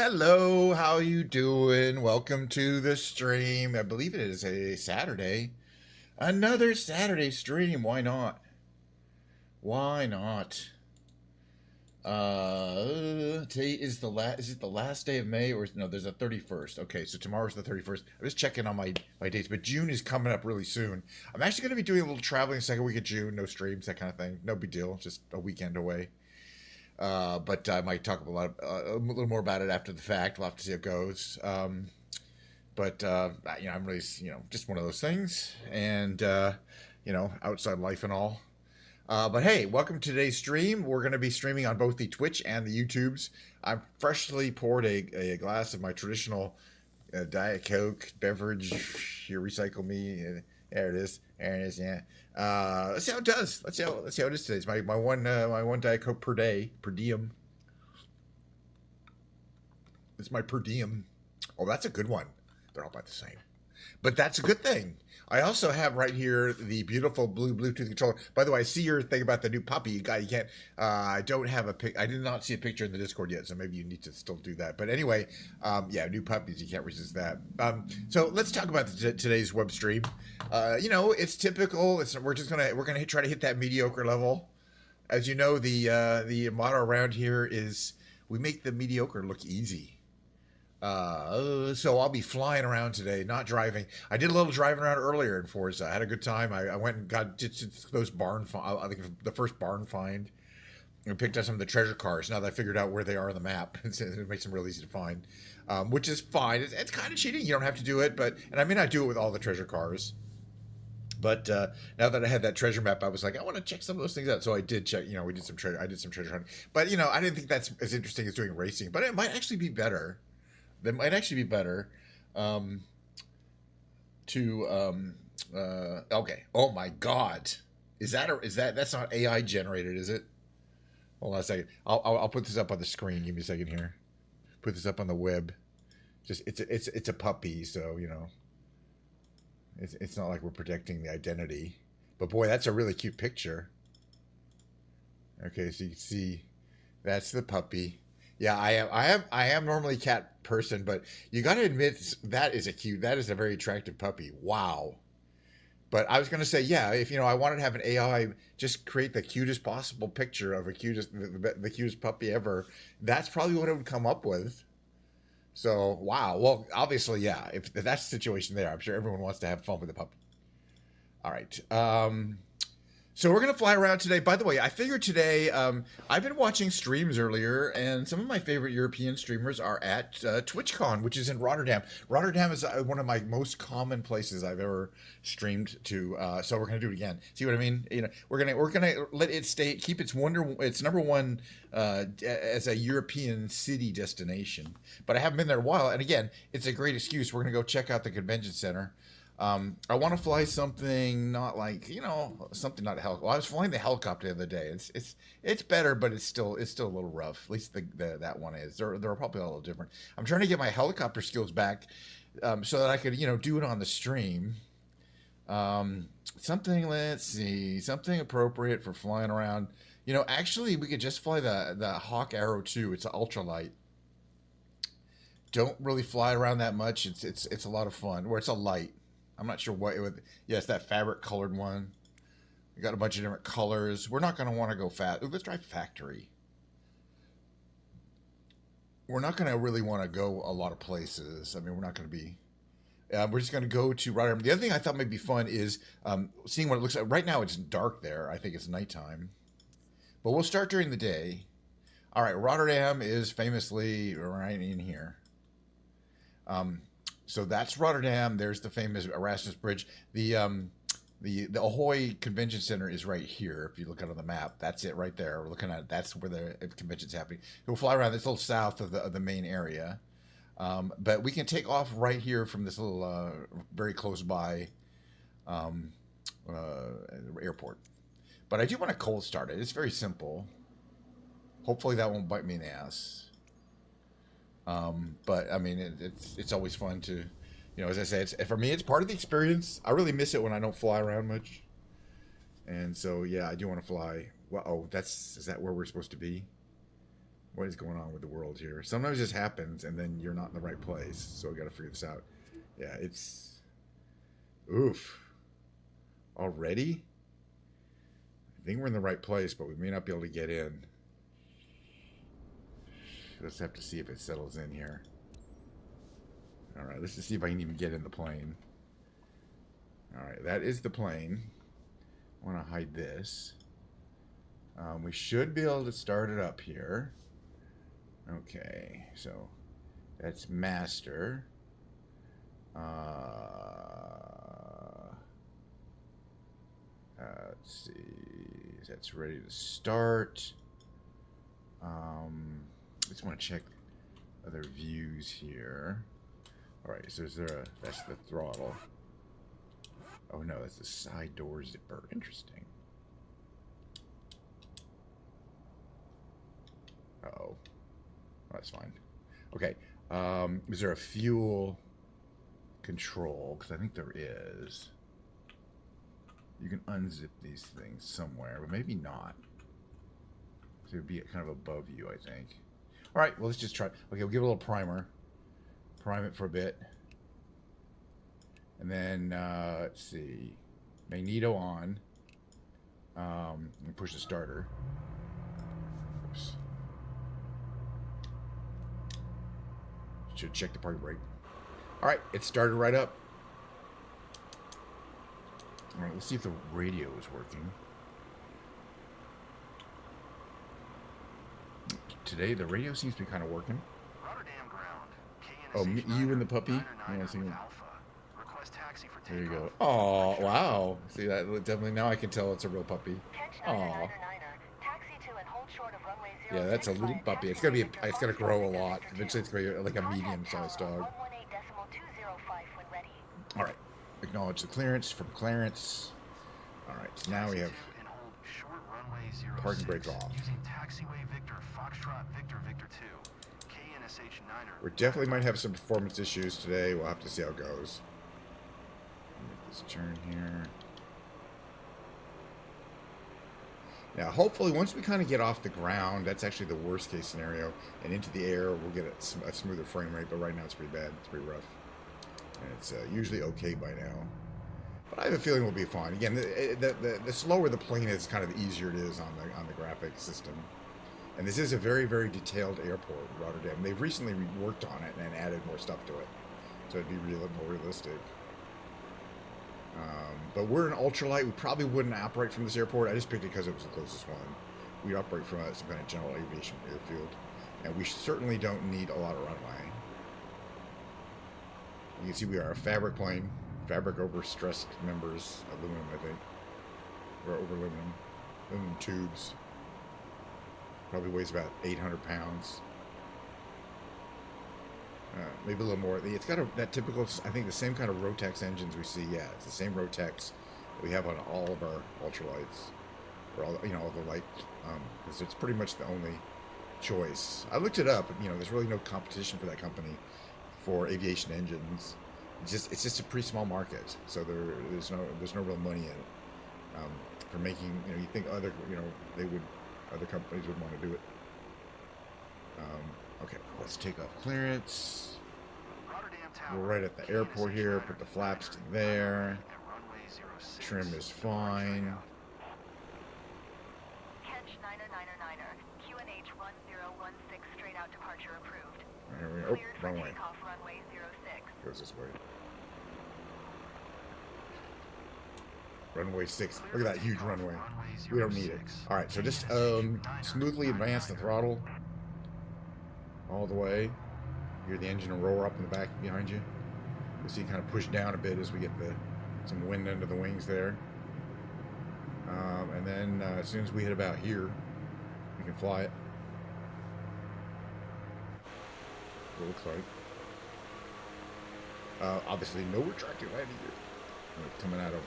Hello, how you doing? Welcome to the stream. I believe it is a Saturday. Another Saturday stream. Why not? Why not? Today is the last. Is it the last day of May or no? There's a 31st. Okay, so tomorrow's the 31st. I was checking on my dates, but June is coming up really soon. I'm actually going to be doing a little traveling second week of June. No streams, that kind of thing. No big deal. Just a weekend away. But I might talk a little more about it after the fact. We'll have to see how it goes. But I'm really, just one of those things, and outside life and all. But hey, welcome to today's stream. We're going to be streaming on both the Twitch and the YouTubes. I've freshly poured a glass of my traditional Diet Coke beverage. Here, recycle me. There it is. There it is. Yeah. Let's see how it does. Let's see how it is today. It's my one Diet Coke per day, per diem. It's my per diem. Oh, that's a good one. They're all about the same, but that's a good thing. I also have right here the beautiful blue Bluetooth controller. By the way, I see your thing about the new puppy. You can't. I don't have a pic. I did not see a picture in the Discord yet, so maybe you need to still do that. But anyway, new puppies. You can't resist that. So let's talk about today's web stream. It's typical. We're gonna try to hit that mediocre level. As you know, the motto around here is we make the mediocre look easy. So I'll be flying around today, not driving. I did a little driving around earlier in Forza. I had a good time. I went and did those I think the first barn find, and picked up some of the treasure cars. Now that I figured out where they are on the map, it makes them real easy to find, which is fine. It's kind of cheating. You don't have to do it, and I may not do it with all the treasure cars. But now that I had that treasure map, I was like, I want to check some of those things out. So I did check. We did some treasure. I did some treasure hunting. But I didn't think that's as interesting as doing racing. But it might actually be better. That might actually be better. Okay. Oh my God, that's not AI generated, is it? Hold on a second. I'll put this up on the screen. Give me a second here. Put this up on the web. Just it's a puppy, so it's not like we're protecting the identity. But boy, that's a really cute picture. Okay, so you can see that's the puppy. Yeah, I am normally a cat person, but you got to admit that is a very attractive puppy. Wow. But I was going to say, yeah, if I wanted to have an AI just create the cutest possible picture of the cutest puppy ever, that's probably what it would come up with. So, wow. Well, obviously, yeah, if that's the situation there, I'm sure everyone wants to have fun with the puppy. All right. So we're going to fly around today. By the way, I figured today, I've been watching streams earlier, and some of my favorite European streamers are at TwitchCon, which is in Rotterdam. Rotterdam is one of my most common places I've ever streamed to. So we're going to do it again. See what I mean? We're gonna let it stay, keep its number one as a European city destination. But I haven't been there in a while, and again, it's a great excuse. We're going to go check out the convention center. I want to fly something not like something not a helicopter. Well, I was flying the helicopter the other day. It's better, but it's still a little rough. At least that one is. They're probably a little different. I'm trying to get my helicopter skills back, so that I could do it on the stream. Let's see, something appropriate for flying around. Actually, we could just fly the Hawk Arrow 2. It's an ultralight. Don't really fly around that much. It's a lot of fun. Or it's a light. I'm not sure what it would. Yes, that fabric colored one. We got a bunch of different colors. We're not going to want to go fast. Let's try factory. We're not going to really want to go a lot of places. I mean, we're not going to be. We're just going to go to Rotterdam. The other thing I thought might be fun is seeing what it looks like. Right now, it's dark there. I think it's nighttime. But we'll start during the day. All right, Rotterdam is famously right in here. So that's Rotterdam. There's the famous Erasmus Bridge. The Ahoy Convention Center is right here. If you look at it on the map, that's it right there. We're looking at it. That's where the convention's happening. We'll fly around. It's a little south of the main area, but we can take off right here from this little very close by airport. But I do want to cold start it. It's very simple. Hopefully that won't bite me in the ass. But I mean, it's always fun to, as I say, for me, it's part of the experience. I really miss it when I don't fly around much. And so, yeah, I do want to fly. Well, is that where we're supposed to be? What is going on with the world here? Sometimes this happens, and then you're not in the right place. So I got to figure this out. Yeah, it's... Oof. Already? I think we're in the right place, but we may not be able to get in. Let's have to see if it settles in here. Alright, let's just see if I can even get in the plane. Alright, that is the plane. I want to hide this. We should be able to start it up here. Okay, so that's master. Let's see. That's ready to start. Just want to check other views here. Alright, so is there a... That's the throttle. Oh no, that's the side door zipper. Interesting. Uh-oh. That's fine. Okay. Is there a fuel control? Because I think there is. You can unzip these things somewhere, but maybe not. So it would be kind of above you, I think. Alright, well, let's just try. Okay, we'll give it a little primer. Prime it for a bit. And then, let's see. Magneto on. And push the starter. Oops. Should check the parking brake. Alright, it started right up. Alright, let's see if the radio is working. Today, the radio seems to be kind of working. Oh, you and the puppy? There you go. Oh, wow. See, that definitely, now I can tell it's a real puppy. Oh. Yeah, that's a little puppy. It's gonna grow a lot. Eventually, it's gonna be like a medium-sized dog. All right. Acknowledge the clearance from Clarence. All right. So now we have parking brake off. We definitely might have some performance issues today. We'll have to see how it goes. Make this turn here. Now, hopefully, once we kind of get off the ground, that's actually the worst case scenario, and into the air, we'll get a smoother frame rate, but right now it's pretty bad. It's pretty rough. And it's usually okay by now. But I have a feeling we'll be fine. Again, the slower the plane is, kind of the easier it is on the graphics system. And this is a very, very detailed airport, Rotterdam. They've recently worked on it and added more stuff to it. So it'd be more realistic. But we're an ultralight. We probably wouldn't operate from this airport. I just picked it because it was the closest one. We operate from some kind of general aviation airfield. And we certainly don't need a lot of runway. You can see we are a fabric plane. Fabric over stressed members. Aluminum, I think. Or over aluminum. Aluminum tubes. Probably weighs about 800 pounds. Maybe a little more. It's got that typical, I think, the same kind of Rotex engines we see. Yeah, it's the same Rotex that we have on all of our ultralights, or all the light. Because it's pretty much the only choice. I looked it up. There's really no competition for that company for aviation engines. It's just a pretty small market. So there's no real money in it for making. You think other companies would want to do it. Okay, let's take off clearance. We're right at the airport here. Put the flaps to there. Trim is fine. Here we go. Oh, wrong way. Goes this way. Runway 6. Look at that huge runway. We don't need it. Alright, so just smoothly advance the throttle all the way. Hear the engine roar up in the back behind you. You'll see it kind of push down a bit as we get some wind under the wings there. And then as soon as we hit about here, we can fly it. It looks like. Obviously, no retracting landing gear. We're coming out of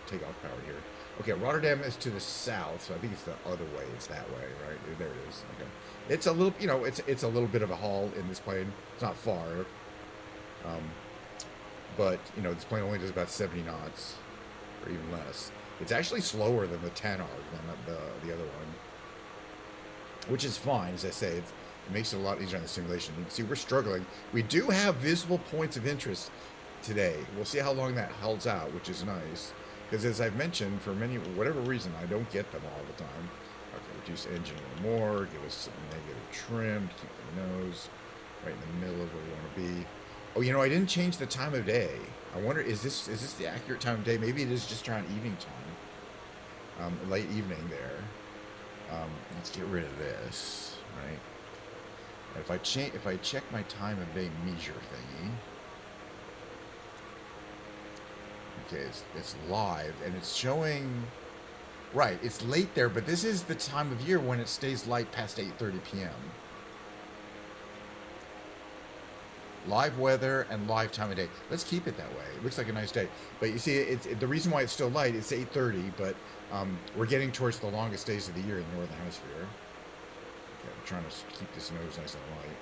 takeoff power here. Okay, Rotterdam is to the south, so I think it's the other way. It's that way, right? There it is. Okay, it's a little, it's a little bit of a haul in this plane. It's not far, but this plane only does about 70 knots, or even less. It's actually slower than the 10R, than the other one, which is fine. As I say, It makes it a lot easier on the simulation. You can see we're struggling. We do have visible points of interest today. We'll see how long that holds out, which is nice. Because as I've mentioned, for whatever reason, I don't get them all the time. Okay, reduce engine a little more, give us some negative trim, keep the nose right in the middle of where we want to be. Oh, you know, I didn't change the time of day. I wonder, is this the accurate time of day? Maybe it is just around evening time. Late evening there. Let's get rid of this, right? If I check my time of day measure thingy, okay, it's live and it's showing, right? It's late there, but this is the time of year when it stays light past 8:30 p.m. Live weather and live time of day. Let's keep it that way. It looks like a nice day, but you see, the reason why it's still light. It's 8:30, but we're getting towards the longest days of the year in the northern hemisphere. I'm trying to keep this nose nice and light.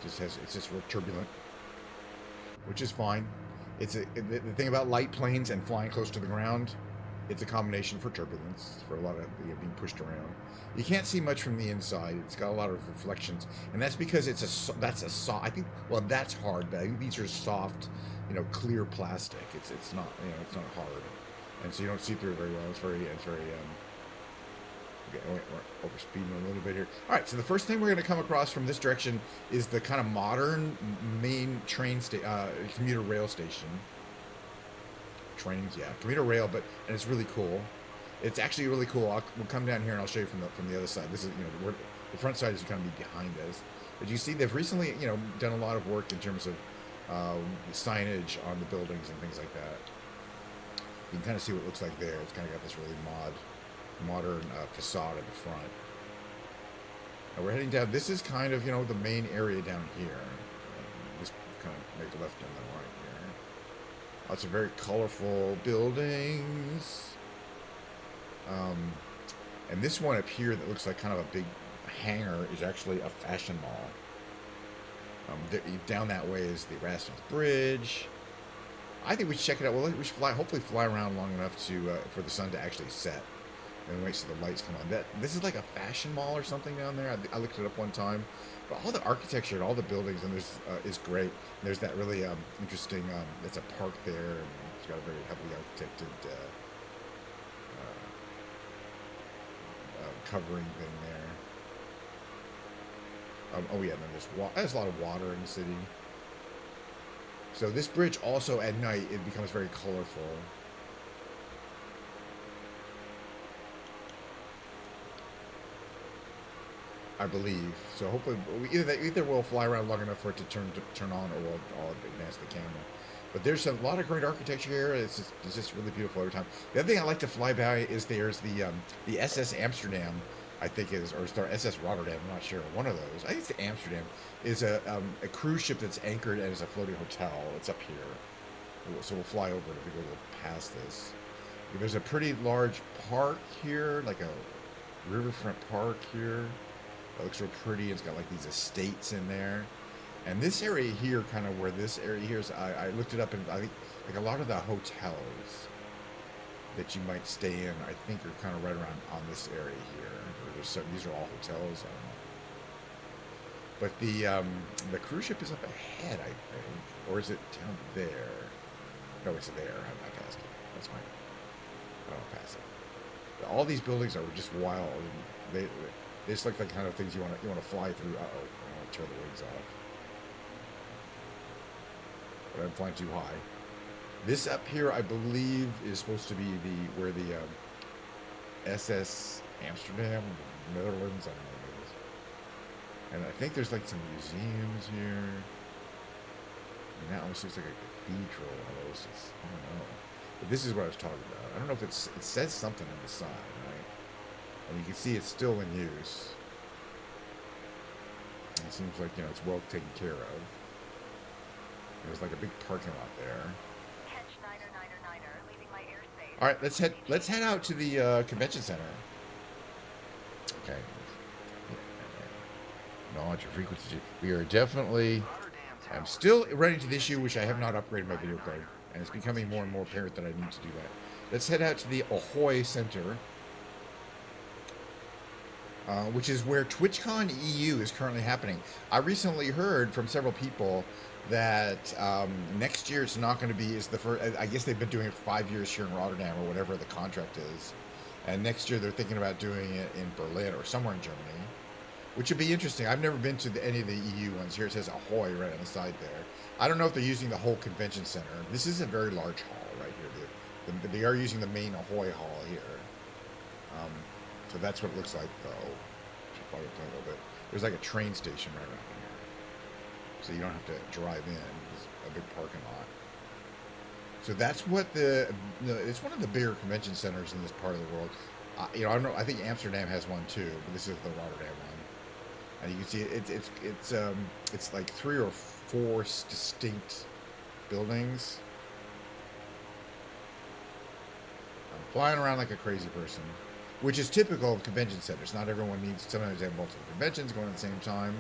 It's just real turbulent, which is fine. The thing about light planes and flying close to the ground, it's a combination for turbulence, for a lot of being pushed around. You can't see much from the inside. It's got a lot of reflections, and that's because that's a soft. I think, well, that's hard, but I think these are soft, clear plastic. It's not, it's not hard, and so you don't see through it very well. It's very okay, we're overspeeding a little bit here. All right, so the first thing we're going to come across from this direction is the kind of modern main commuter rail station. Trains, yeah, commuter rail, and it's really cool. It's actually really cool. We'll come down here and I'll show you from the other side. This is, the front side is going to be behind us. But you see, they've recently, done a lot of work in terms of signage on the buildings and things like that. You can kind of see what it looks like there. It's kind of got this really modern facade at the front. Now we're heading down. This is kind of, the main area down here. Just kind of make the left and the right here. Lots of very colorful buildings. And this one up here that looks like kind of a big hangar is actually a fashion mall. Down that way is the Rocksmith Bridge. I think we should check it out. Well, we should hopefully fly around long enough for the sun to actually set. And wait till the lights come on. This is like a fashion mall or something down there. I looked it up one time. But all the architecture and all the buildings and is great. And there's that really interesting. It's a park there, and it's got a very heavily architected covering thing there. Oh yeah, and then there's a lot of water in the city. So this bridge also at night it becomes very colorful. I believe. So hopefully, either we'll fly around long enough for it to turn on, or we'll advance the camera. But there's a lot of great architecture here. It's just really beautiful every time. The other thing I like to fly by is there's the SS Amsterdam, I think is, or SS Rotterdam. I'm not sure. One of those. I think it's the Amsterdam. Is a cruise ship that's anchored and is a floating hotel. It's up here. So we'll fly over it if we go past this. There's a pretty large park here, like a riverfront park here. It looks real pretty. It's got like these estates in there. And this area here, kind of where this area here is, I looked it up, and I think like a lot of the hotels that you might stay in, I think are kind of right around on this area here. These are all hotels. But the cruise ship is up ahead, I think. Or is it down there? No, it's there. I passed it. That's fine. I don't pass it. All these buildings are just wild. They just look like the kind of things you want to fly through. Uh-oh, I want to tear the wings off. But I'm flying too high. This up here, I believe, is supposed to be where the SS Amsterdam, Netherlands, I don't know what it is. And I think there's like some museums here. And that almost looks like a cathedral almost. I don't know. But this is what I was talking about. I don't know if it says something on the side, right? And you can see it's still in use. And it seems like, it's well taken care of. There's like a big parking lot there. All right, let's head out to the convention center. Okay. Knowledge of frequency. We are definitely. I'm still running into the issue, which I have not upgraded my video card, and it's becoming more and more apparent that I need to do that. Let's head out to the Ahoy Center. which is where TwitchCon EU is currently happening. I recently heard from several people that next year it's not going to be is the first. I guess they've been doing it for 5 years here in Rotterdam or whatever the contract is, and next year they're thinking about doing it in Berlin or somewhere in Germany, which would be interesting. I've never been to any of the EU ones. Here it says Ahoy right on the side there. I don't know if they're using the whole convention center. This is a very large hall right here. They are using the main Ahoy hall here. So that's what it looks like, though. Should fog it down a little bit. There's like a train station right around here, so you don't have to drive in. It's a big parking lot. So that's what it's one of the bigger convention centers in this part of the world. I don't know. I think Amsterdam has one too, but this is the Rotterdam one. And you can see it's like 3 or 4 distinct buildings. I'm flying around like a crazy person, which is typical of convention centers. Not everyone needs. Sometimes they have multiple conventions going at the same time,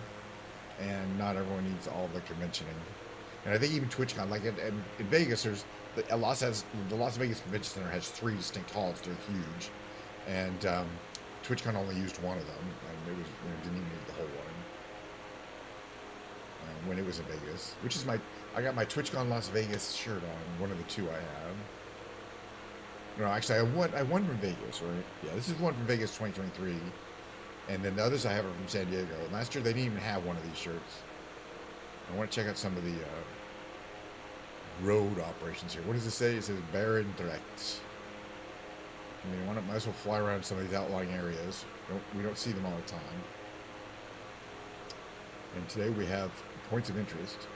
and not everyone needs all the conventioning. And I think even TwitchCon, like in Vegas, the Las Vegas Convention Center has 3 distinct halls. They're huge, and TwitchCon only used one of them, and didn't even need the whole one when it was in Vegas. Which is I got my TwitchCon Las Vegas shirt on. One of the 2 I have. No, actually, I won from Vegas, right? Yeah, this is one from Vegas 2023, and then the others I have are from San Diego. And last year they didn't even have one of these shirts. I want to check out some of the road operations here. What does it say? It says Barendrecht. I mean, might as well fly around some of these outlying areas. We don't see them all the time. And today we have points of interest.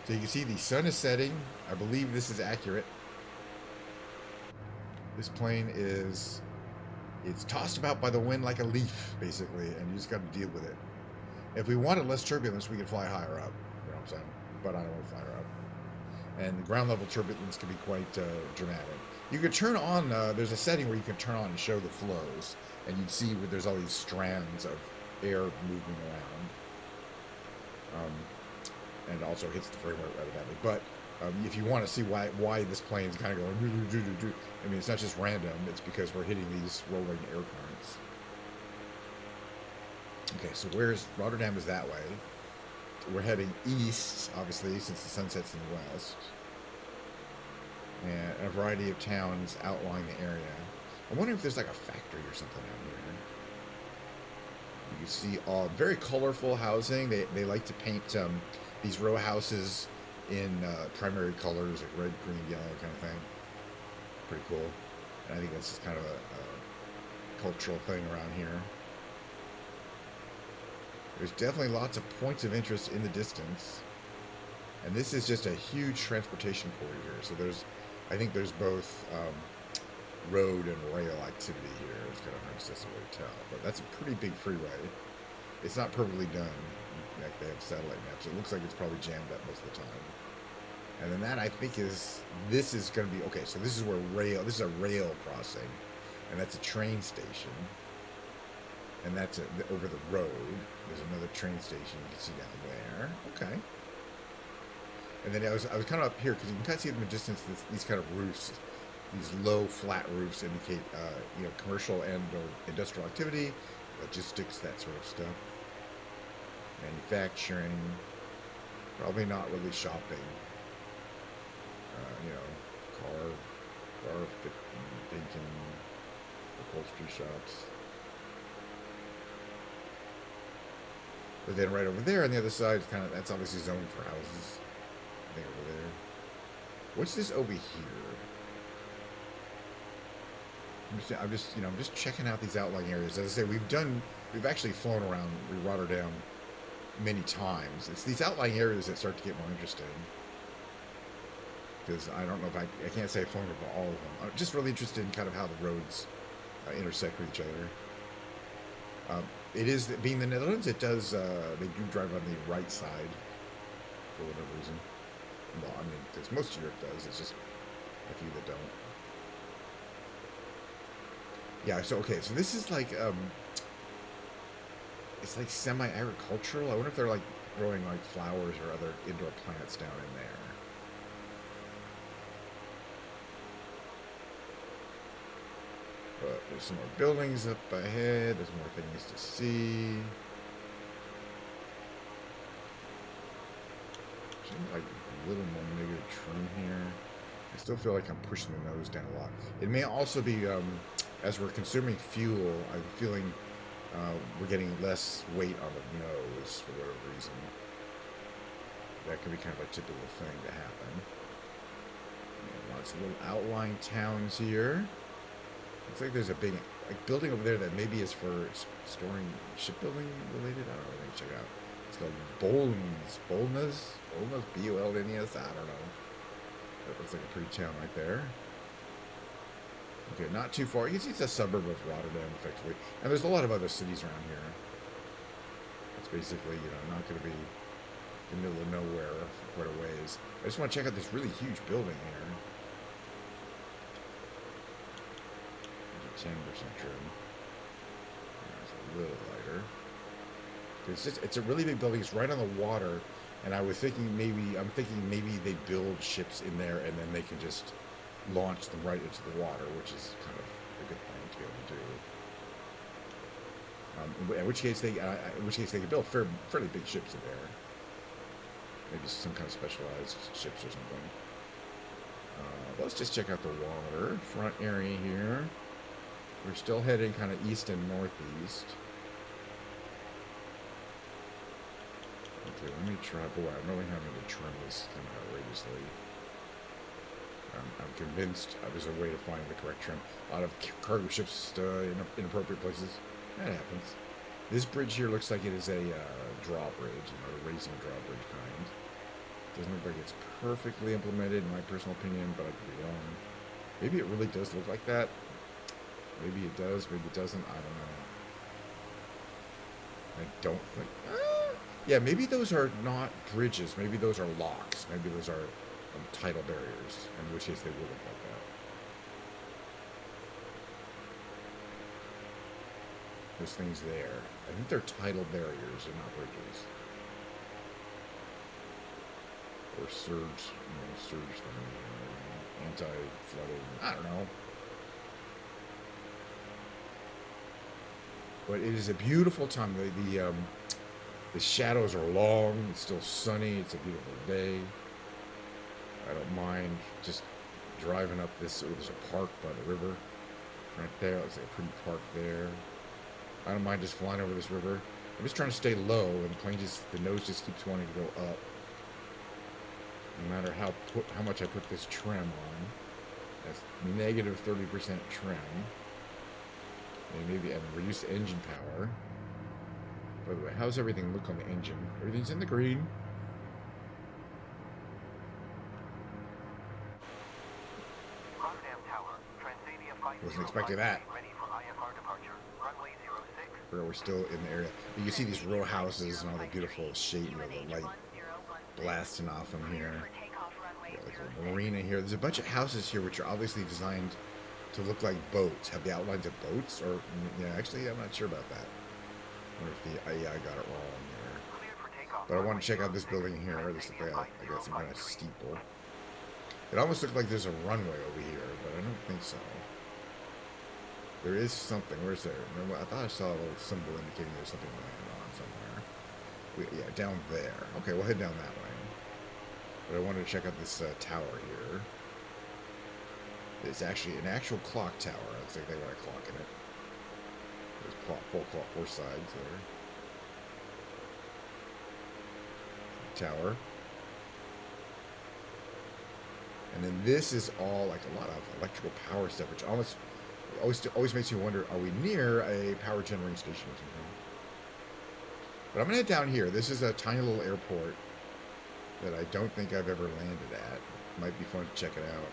So you can see the sun is setting. I believe this is accurate. This plane it's tossed about by the wind like a leaf, basically, and you just got to deal with it. If we wanted less turbulence, we could fly higher up. You know what I'm saying? But I don't want to fly her up. And the ground level turbulence can be quite dramatic. You could turn on, there's a setting where you can turn on and show the flows, and you'd see where there's all these strands of air moving around. And it also hits the frame rate rather badly. But if you want to see why this plane's kind of going, I mean, it's not just random. It's because we're hitting these rolling air currents. Okay, so Rotterdam is that way. We're heading east, obviously, since the sun sets in the west. And a variety of towns outlying the area. I wonder if there's like a factory or something out here. You can see all very colorful housing. They like to paint these row houses in primary colors, like red, green, yellow kind of thing. Pretty cool. And I think that's just kind of a cultural thing around here. There's definitely lots of points of interest in the distance. And this is just a huge transportation corridor. So I think there's both road and rail activity here. It's kind of hard to necessarily tell. But that's a pretty big freeway. It's not perfectly done. Like they have satellite maps. It looks like it's probably jammed up most of the time. And then that, I think, this is going to be, okay, so this is this is a rail crossing. And that's a train station. And that's over the road. There's another train station you can see down there. Okay. And then I was kind of up here, because you can kind of see in the distance these kind of roofs, these low, flat roofs indicate, commercial and or industrial activity, logistics, that sort of stuff. Manufacturing, probably not really shopping. Car painting, upholstery shops. But then right over there on the other side, that's obviously zoned for houses. I think over there. What's this over here? I'm just checking out these outlying areas. As I say, we've actually flown around Rotterdam many times. It's these outlying areas that start to get more interesting. Because I don't know if I can't say I've flown over all of them. I'm just really interested in kind of how the roads intersect with each other. It is, being the Netherlands, it does, they do drive on the right side for whatever reason. Well, I mean, because most of Europe does, it's just a few that don't. Yeah, so, okay, so this is like, it's like semi-agricultural. I wonder if they're like growing like flowers or other indoor plants down in there. But There's some more buildings up ahead. There's more things to see. Like a little more negative trim here. I still feel like I'm pushing the nose down a lot. It may also be, as we're consuming fuel, I'm feeling we're getting less weight on the nose for whatever reason. That could be kind of a typical thing to happen. Lots of little outlying towns here. Looks like there's a big building over there that maybe is for storing shipbuilding related. I don't know. Let me check it out. It's called Bolnes, B-O-L-N-E-S. I don't know. That looks like a pretty town right there. Okay, not too far. You can see it's a suburb of Rotterdam, effectively. And there's a lot of other cities around here. It's basically, not going to be in the middle of nowhere for quite a ways. I just want to check out this really huge building here. 10% trim. It's a little lighter. It's a really big building. It's right on the water, and I'm thinking maybe they build ships in there, and then they can just launch them right into the water, which is kind of a good thing to be able to do. In which case they can build fairly big ships in there. Maybe some kind of specialized ships or something. Let's just check out the water front area here. We're still heading kind of east and northeast. Okay, let me try. Boy, I'm really having to trim this kind of outrageously. I'm convinced there's a way to find the correct trim. A lot of cargo ships in inappropriate places. That happens. This bridge here looks like it is a drawbridge, a racing drawbridge kind. Doesn't look like it's perfectly implemented, in my personal opinion, but I could be wrong. Maybe it really does look like that. Maybe it does, maybe it doesn't. I don't know. I don't think... yeah, maybe those are not bridges. Maybe those are locks. Maybe those are tidal barriers, in which case they will look like that. Those things there. I think they're tidal barriers and not bridges. Or surge, surge thing. Anti-flooding. I don't know. But it is a beautiful time. The shadows are long. It's still sunny. It's a beautiful day. I don't mind just driving up this. There's a park by the river right there. Looks like a pretty park there. I don't mind just flying over this river. I'm just trying to stay low, and the nose just keeps wanting to go up. No matter how much I put this trim on. That's negative 30% trim. Maybe and reduce engine power. By the way, how's everything look on the engine? Everything's in the green. Wasn't expecting that. We're still in the area. You can see these row houses and all the beautiful shade, the light blasting off them here. Like a marina here. There's a bunch of houses here which are obviously designed to look like boats. Have the outlines of boats? Or, actually, I'm not sure about that. I wonder if the AI got it wrong here. But I want to check out this building here. This looks like I got some kind of steeple. It almost looked like there's a runway over here, but I don't think so. There is something. Where's there? Remember, I thought I saw a little symbol indicating there's something going on somewhere. Yeah, down there. Okay, we'll head down that way. But I wanted to check out this tower here. It's actually an actual clock tower. Looks like they got a clock in it. There's full clock, 4 sides there. Tower. And then this is all like a lot of electrical power stuff, which always makes you wonder, are we near a power generating station or something? But I'm going to head down here. This is a tiny little airport that I don't think I've ever landed at. Might be fun to check it out.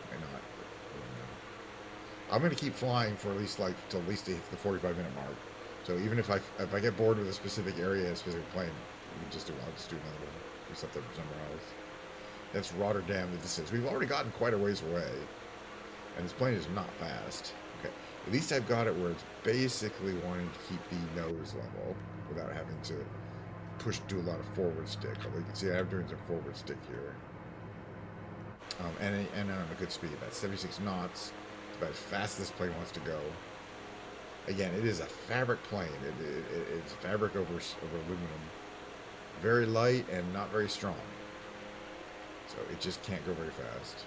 Why not? I'm going to keep flying for at least it hits the 45-minute mark. So even if I get bored with a specific area, a specific plane, I'll just do another one. Do something somewhere else. That's Rotterdam that this is. We've already gotten quite a ways away. And this plane is not fast. Okay. At least I've got it where it's basically wanting to keep the nose level without having to do a lot of forward stick. Although you can see I'm doing some forward stick here. And I'm a good speed. That's 76 knots. about as fast as this plane wants to go. Again, it is a fabric plane. It's fabric over aluminum. Very light and not very strong. So it just can't go very fast.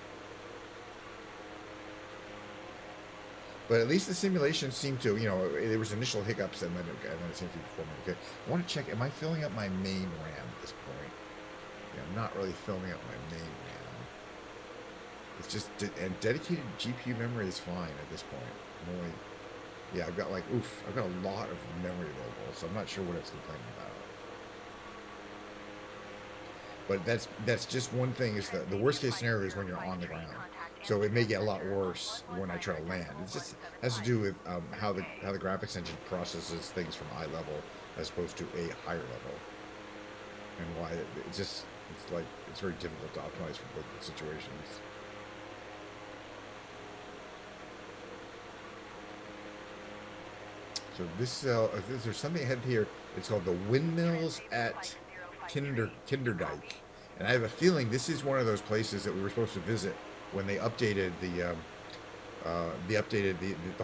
But at least the simulation seemed to, you know, there was initial hiccups and then it seemed to be performing okay. I want to check, am I filling up my main RAM at this point? Yeah, I'm not really filling up my main RAM. It's just, and dedicated GPU memory is fine at this point. I'm only, yeah, I've got like, I've got a lot of memory available, so I'm not sure what it's complaining about. But that's just one thing, is the worst case scenario is when you're on the ground. So it may get a lot worse when I try to land. It just has to do with how the graphics engine processes things from eye level as opposed to a higher level, and why it's very difficult to optimize for both situations. So this there's something ahead here. It's called the Windmills at Kinderdijk, and I have a feeling this is one of those places that we were supposed to visit when they updated the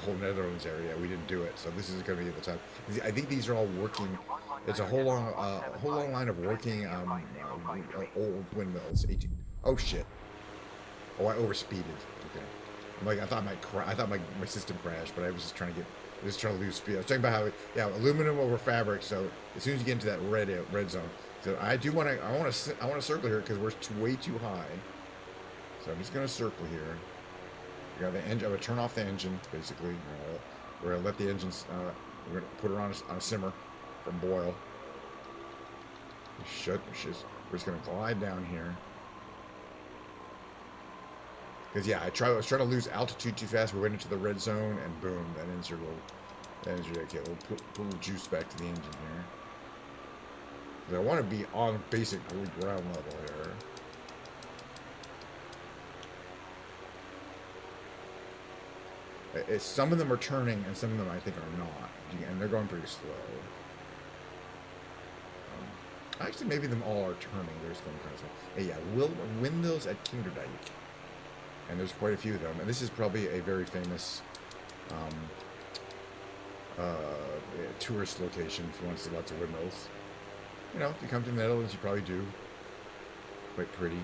whole Netherlands area. We didn't do it, so this is going to be the time. I think these are all working. It's a whole long line of working old windmills. Oh shit! Oh, I overspeeded. Okay, I thought my system crashed, but I was just trying to lose speed. I was talking about how aluminum over fabric. So as soon as you get into that red zone, so I want to circle here because we're way too high. So I'm just going to circle here. We got the engine. I'm going to turn off the engine, basically. We're going to let the engines, we're going to put her on a simmer from boil. We're just going to glide down here. Because, yeah, I was trying to lose altitude too fast. We went into the red zone, and boom, that engine okay, we'll put a little juice back to the engine here. Because I want to be on basic ground level here. Some of them are turning, and some of them I think are not, and they're going pretty slow. Actually, maybe them all are turning. They're just going kind of slow. Hey, yeah, windmills at Kinderdijk, and there's quite a few of them. And this is probably a very famous tourist location if you want to see lots of windmills. You know, if you come to the Netherlands, you probably do. Quite pretty.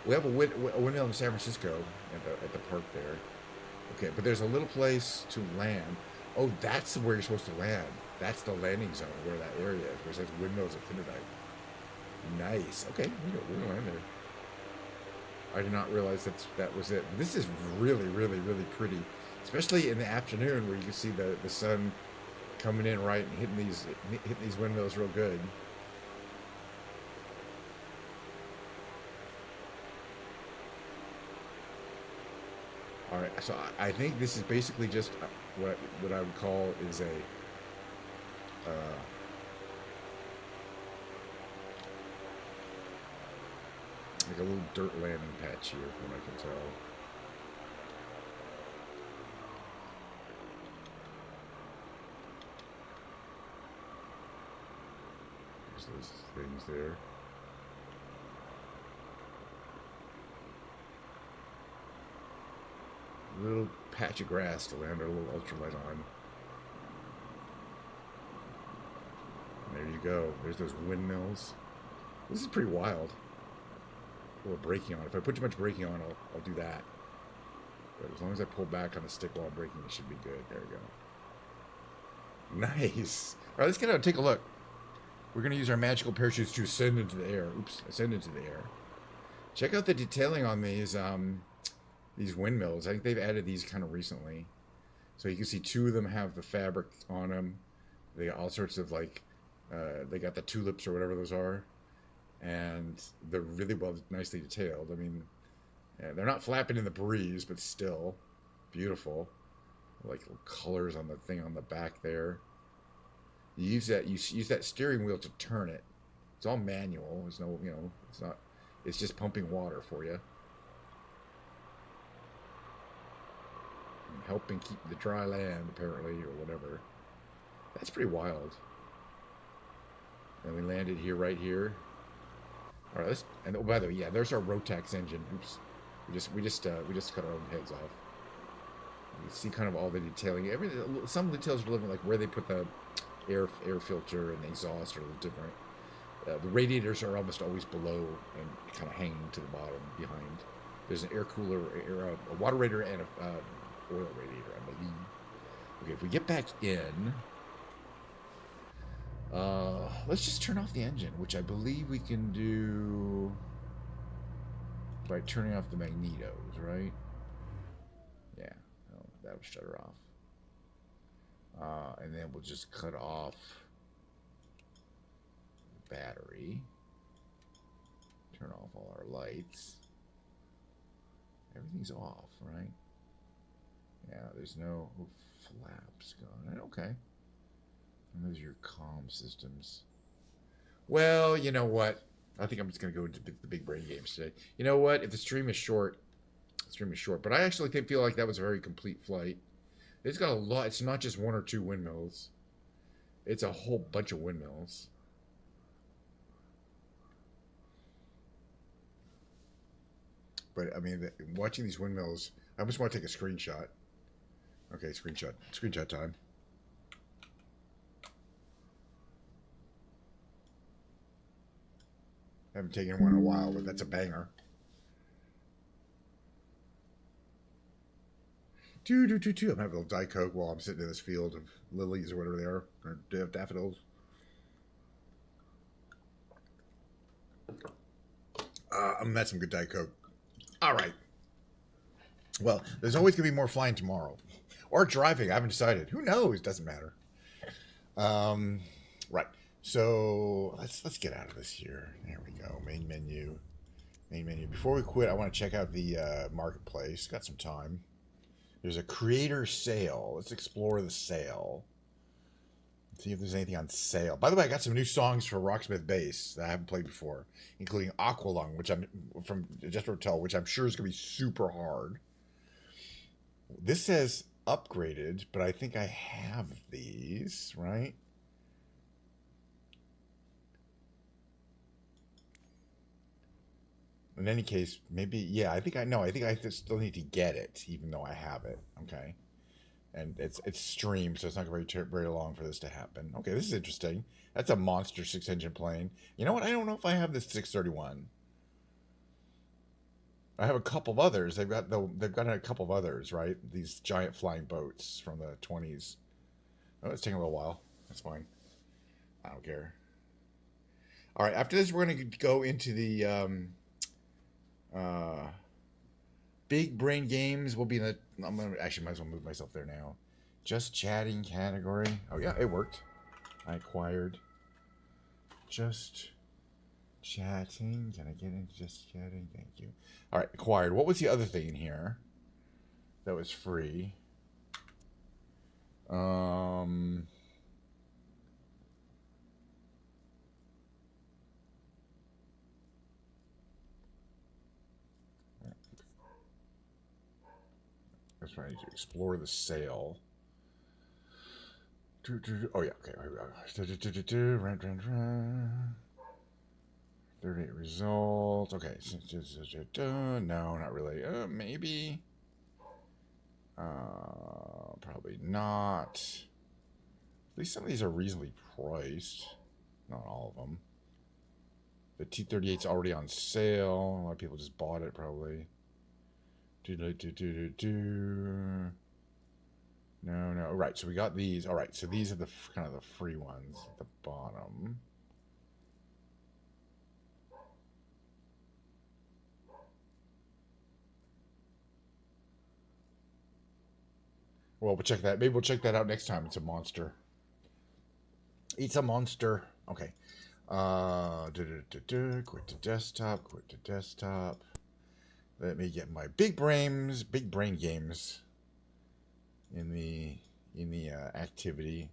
We have a windmill in San Francisco at the park there. Okay, but there's a little place to land. Oh, that's where you're supposed to land. That's the landing zone, where that area is, where it says windmills at Kinderdijk. Nice. Okay, we're gonna land there. I did not realize that was it. But this is really, really, really pretty, especially in the afternoon, where you can see the sun coming in right and hitting these windmills real good. All right, so I think this is basically just what I would call is a like a little dirt landing patch here, from what I can tell. There's those things there. Little patch of grass to land our little ultralight on. And there you go. There's those windmills. This is pretty wild. A little braking on. If I put too much braking on, I'll do that. But as long as I pull back on the stick while I'm braking, it should be good. There we go. Nice. All right, let's get out and take a look. We're going to use our magical parachutes to ascend into the air. Oops, ascend into the air. Check out the detailing on these windmills. I think they've added these kind of recently. So you can see two of them have the fabric on them. They got all sorts of they got the tulips or whatever those are. And they're really nicely detailed. I mean, they're not flapping in the breeze, but still beautiful. Like colors on the thing on the back there. You use that steering wheel to turn it. It's all manual. There's no, it's just pumping water for you. And helping keep the dry land, apparently, or whatever. That's pretty wild. And we landed here, right here. All right, and oh, by the way, yeah, there's our Rotax engine. Oops, we just cut our own heads off. You see kind of all the detailing. Some details are living, like where they put the air filter and the exhaust are a little different. The radiators are almost always below and kind of hanging to the bottom behind. There's an air cooler, a water radiator, and a oil radiator, I believe. Okay, if we get back in, let's just turn off the engine, which I believe we can do by turning off the magnetos, right? Yeah, that'll shut her off. And then we'll just cut off the battery. Turn off all our lights. Everything's off, right? Yeah, there's no flaps gone. Okay. And those are your comm systems. Well, you know what? I think I'm just going to go into the big brain games today. You know what? If the stream is short, But I actually feel like that was a very complete flight. It's got a lot. It's not just one or two windmills. It's a whole bunch of windmills. But I mean, watching these windmills, I almost want to take a screenshot. Okay, screenshot time. I haven't taken one in a while, but that's a banger. I'm having a little Diet Coke while I'm sitting in this field of lilies or whatever they are, or daffodils. That's some good Diet Coke. All right. Well, there's always going to be more flying tomorrow. Or driving. I haven't decided. Who knows? Doesn't matter. Right. So let's get out of this here. There we go. Main menu. Before we quit, I want to check out the marketplace. Got some time. There's a creator sale. Let's explore the sale. See if there's anything on sale. By the way, I got some new songs for Rocksmith bass that I haven't played before, including Aqualung, which I'm from Just Hotel, which I'm sure is going to be super hard. This says upgraded, but I think I have these, right? In any case, maybe, yeah, I think I still need to get it, even though I have it, okay? And it's streamed, so it's not very long for this to happen. Okay, this is interesting. That's a monster 6-engine plane. You know what? I don't know if I have this 631. I have a couple of others. They've got a couple of others, right? These giant flying boats from the 20s. Oh, it's taking a little while. That's fine. I don't care. All right, after this, we're going to go into the big brain games. Will be in the. I'm gonna actually might as well move myself there now. Just chatting category. Oh yeah, it worked. I acquired. Just chatting. Can I get into just chatting? Thank you. All right, acquired. What was the other thing in here that was free? That's trying to explore the sale. Oh yeah, okay. Rent. 38 results. Okay. No, not really. Maybe. Probably not. At least some of these are reasonably priced. Not all of them. The T-38's already on sale. A lot of people just bought it, probably. No. Right, so we got these. All right, so these are the kind of the free ones at the bottom. Well, we'll check that. Maybe we'll check that out next time. It's a monster. It's a monster. Okay. Quit to desktop. Let me get my big brain games in the activity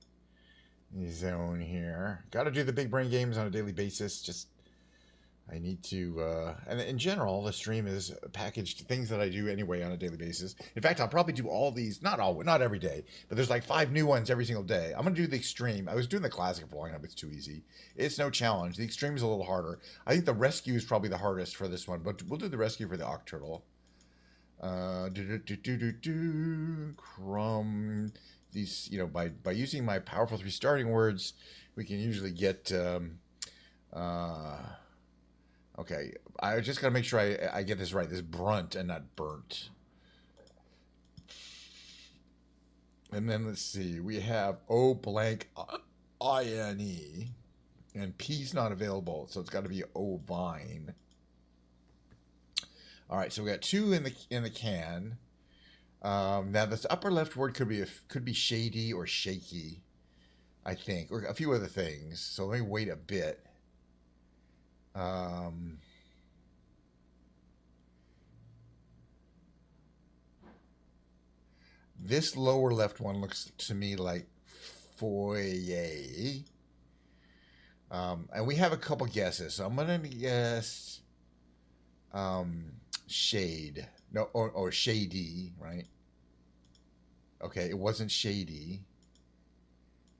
zone here. Got to do the big brain games on a daily basis. Just I need to, and in general, the stream is packaged things that I do anyway on a daily basis. In fact, I'll probably do all these, not every day, but there's like 5 new ones every single day. I'm going to do the extreme. I was doing the classic for long enough. It's too easy. It's no challenge. The extreme is a little harder. I think the rescue is probably the hardest for this one, but we'll do the rescue for the Octurtle. Crumb. These, by using my powerful 3 starting words, we can usually get. Uh, okay, I just gotta make sure I get this right. This brunt and not burnt. And then let's see. We have O blank INE, and P's not available, so it's got to be ovine. All right, so we got 2 in the can. Now this upper left word could be shady or shaky, I think, or a few other things. So let me wait a bit. This lower left one looks to me like foyer. And we have a couple guesses. So I'm gonna guess shade. No, or shady, right? Okay, it wasn't shady.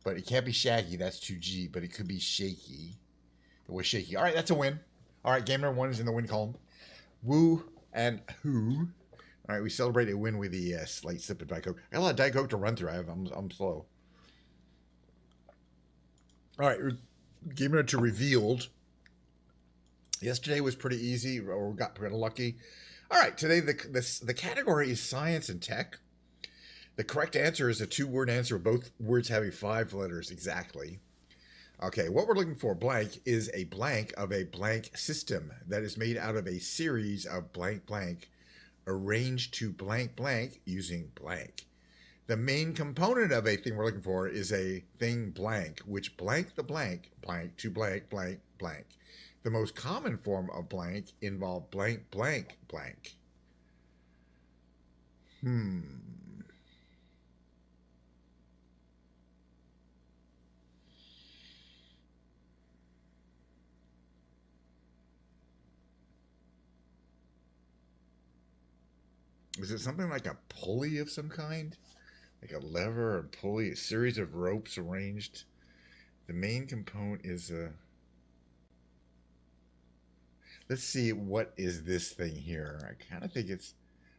But it can't be shaggy, that's 2G, but it could be shaky. It was shaky. All right, that's a win. All right, game number 1 is in the win column. Woo and who. All right, we celebrate a win with the slight sip of Diet Coke. I got a lot of Diet Coke to run through. I'm slow. All right, game number 2 revealed. Yesterday was pretty easy, or got pretty lucky. All right, today the category is science and tech. The correct answer is a 2-word answer, both words having 5 letters exactly. Okay, what we're looking for, blank, is a blank of a blank system that is made out of a series of blank blank arranged to blank blank using blank. The main component of a thing we're looking for is a thing blank, which blank the blank, blank to blank, blank, blank. The most common form of blank involve blank, blank, blank. Is it something like a pulley of some kind? Like a lever or pulley, a series of ropes arranged. The main component is a... Let's see, what is this thing here? I kind of think it's...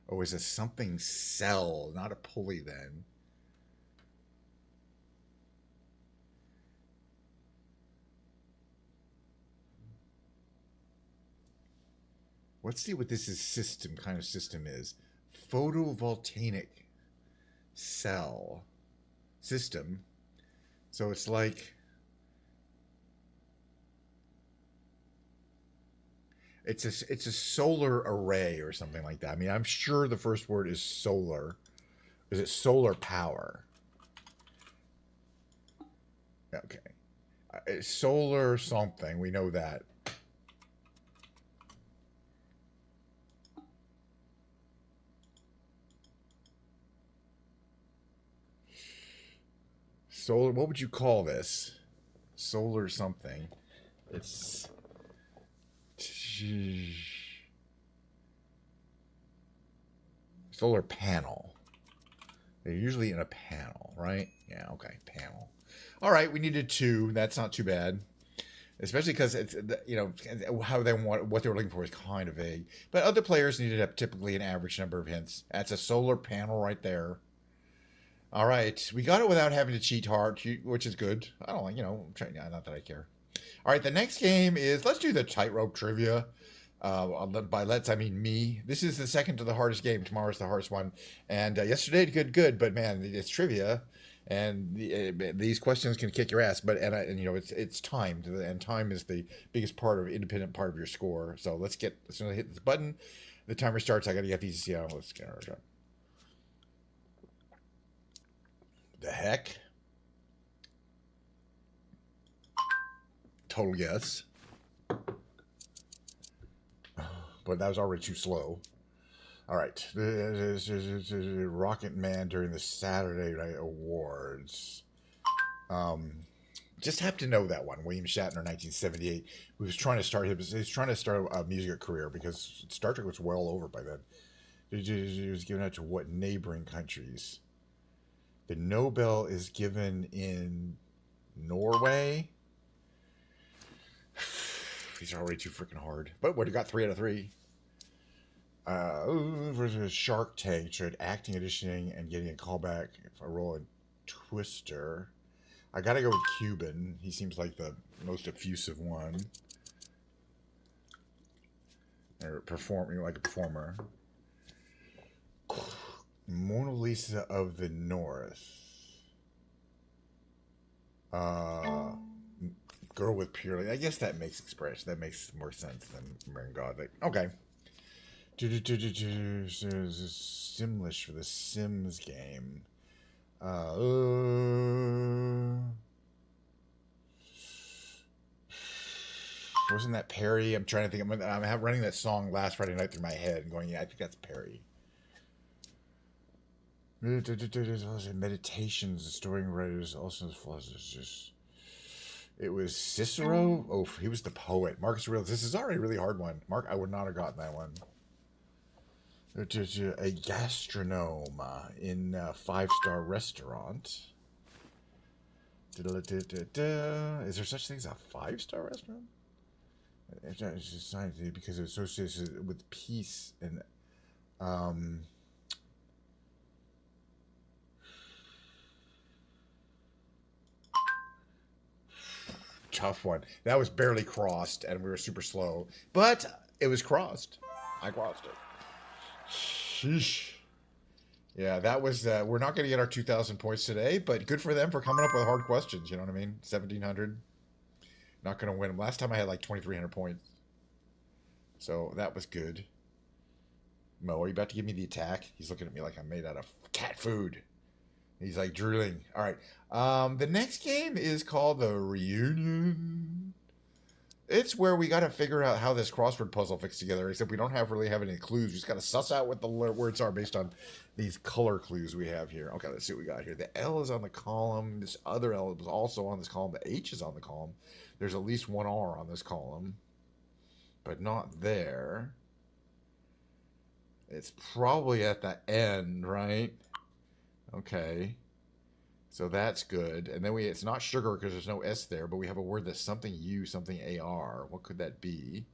Oh, is it something cell, not a pulley then? Let's see what this kind of system is. Photovoltaic cell system. So it's like... It's a solar array or something like that. I mean, I'm sure the first word is solar. Is it solar power? Okay. It's solar something. We know that. Solar, what would you call this? Solar something. It's... Solar panel. They're usually in a panel, right? Yeah, okay, panel. All right, we needed 2. That's not too bad. Especially because it's, how they want, what they were looking for is kind of vague. But other players needed typically an average number of hints. That's a solar panel right there. All right, we got it without having to cheat hard, which is good. I don't, not that I care. All right, the next game is, let's do the tightrope trivia. By let's, I mean me. This is the second to the hardest game. Tomorrow's the hardest one. And yesterday, good. But man, it's trivia, and these questions can kick your ass. But it's timed, and time is the biggest independent part of your score. So let's hit this button. The timer starts. I got to get these. Let's get it. The heck? Total guess. But that was already too slow. All right. Rocket Man during the Saturday Night Awards. Just have to know that one. William Shatner, 1978. He was trying to start a music career because Star Trek was well over by then. He was given out to what neighboring countries? The Nobel is given in Norway. These are already too freaking hard. But what, you got 3 out of 3. Versus Shark Tank tried acting, auditioning, and getting a callback for a role in Twister. I gotta go with Cuban. He seems like the most effusive one. Or performing like a performer. Mona Lisa of the North. Girl with Purely. I guess that makes expression. That makes more sense than American Gothic. Okay. Simlish for the Sims game. Wasn't that Perry? I'm trying to think. I'm running that song last Friday night through my head and going, yeah, I think that's Perry. Meditations, the story writers, also philosophers. It was Cicero. Oh, he was the poet. Marcus Aurelius. This is already a really hard one. Mark, I would not have gotten that one. A gastronome in a 5-star restaurant. Is there such thing as a 5-star restaurant? It's just scientific because it's associated with peace and tough one. That was barely crossed, and we were super slow, but it was crossed. I crossed it. Sheesh. Yeah, that was. We're not going to get our 2,000 points today, but good for them for coming up with hard questions. You know what I mean? 1,700. Not going to win them. Last time I had like 2,300 points, so that was good. Mo, are you about to give me the attack? He's looking at me like I'm made out of cat food. He's like drooling. All right. The next game is called The Reunion. It's where we got to figure out how this crossword puzzle fits together, except we don't really have any clues. We just got to suss out what the words are based on these color clues we have here. Okay, let's see what we got here. The L is on the column. This other L is also on this column. The H is on the column. There's at least one R on this column, but not there. It's probably at the end, right? Okay. So that's good. And then it's not sugar because there's no S there, but we have a word that's something U, something AR. What could that be?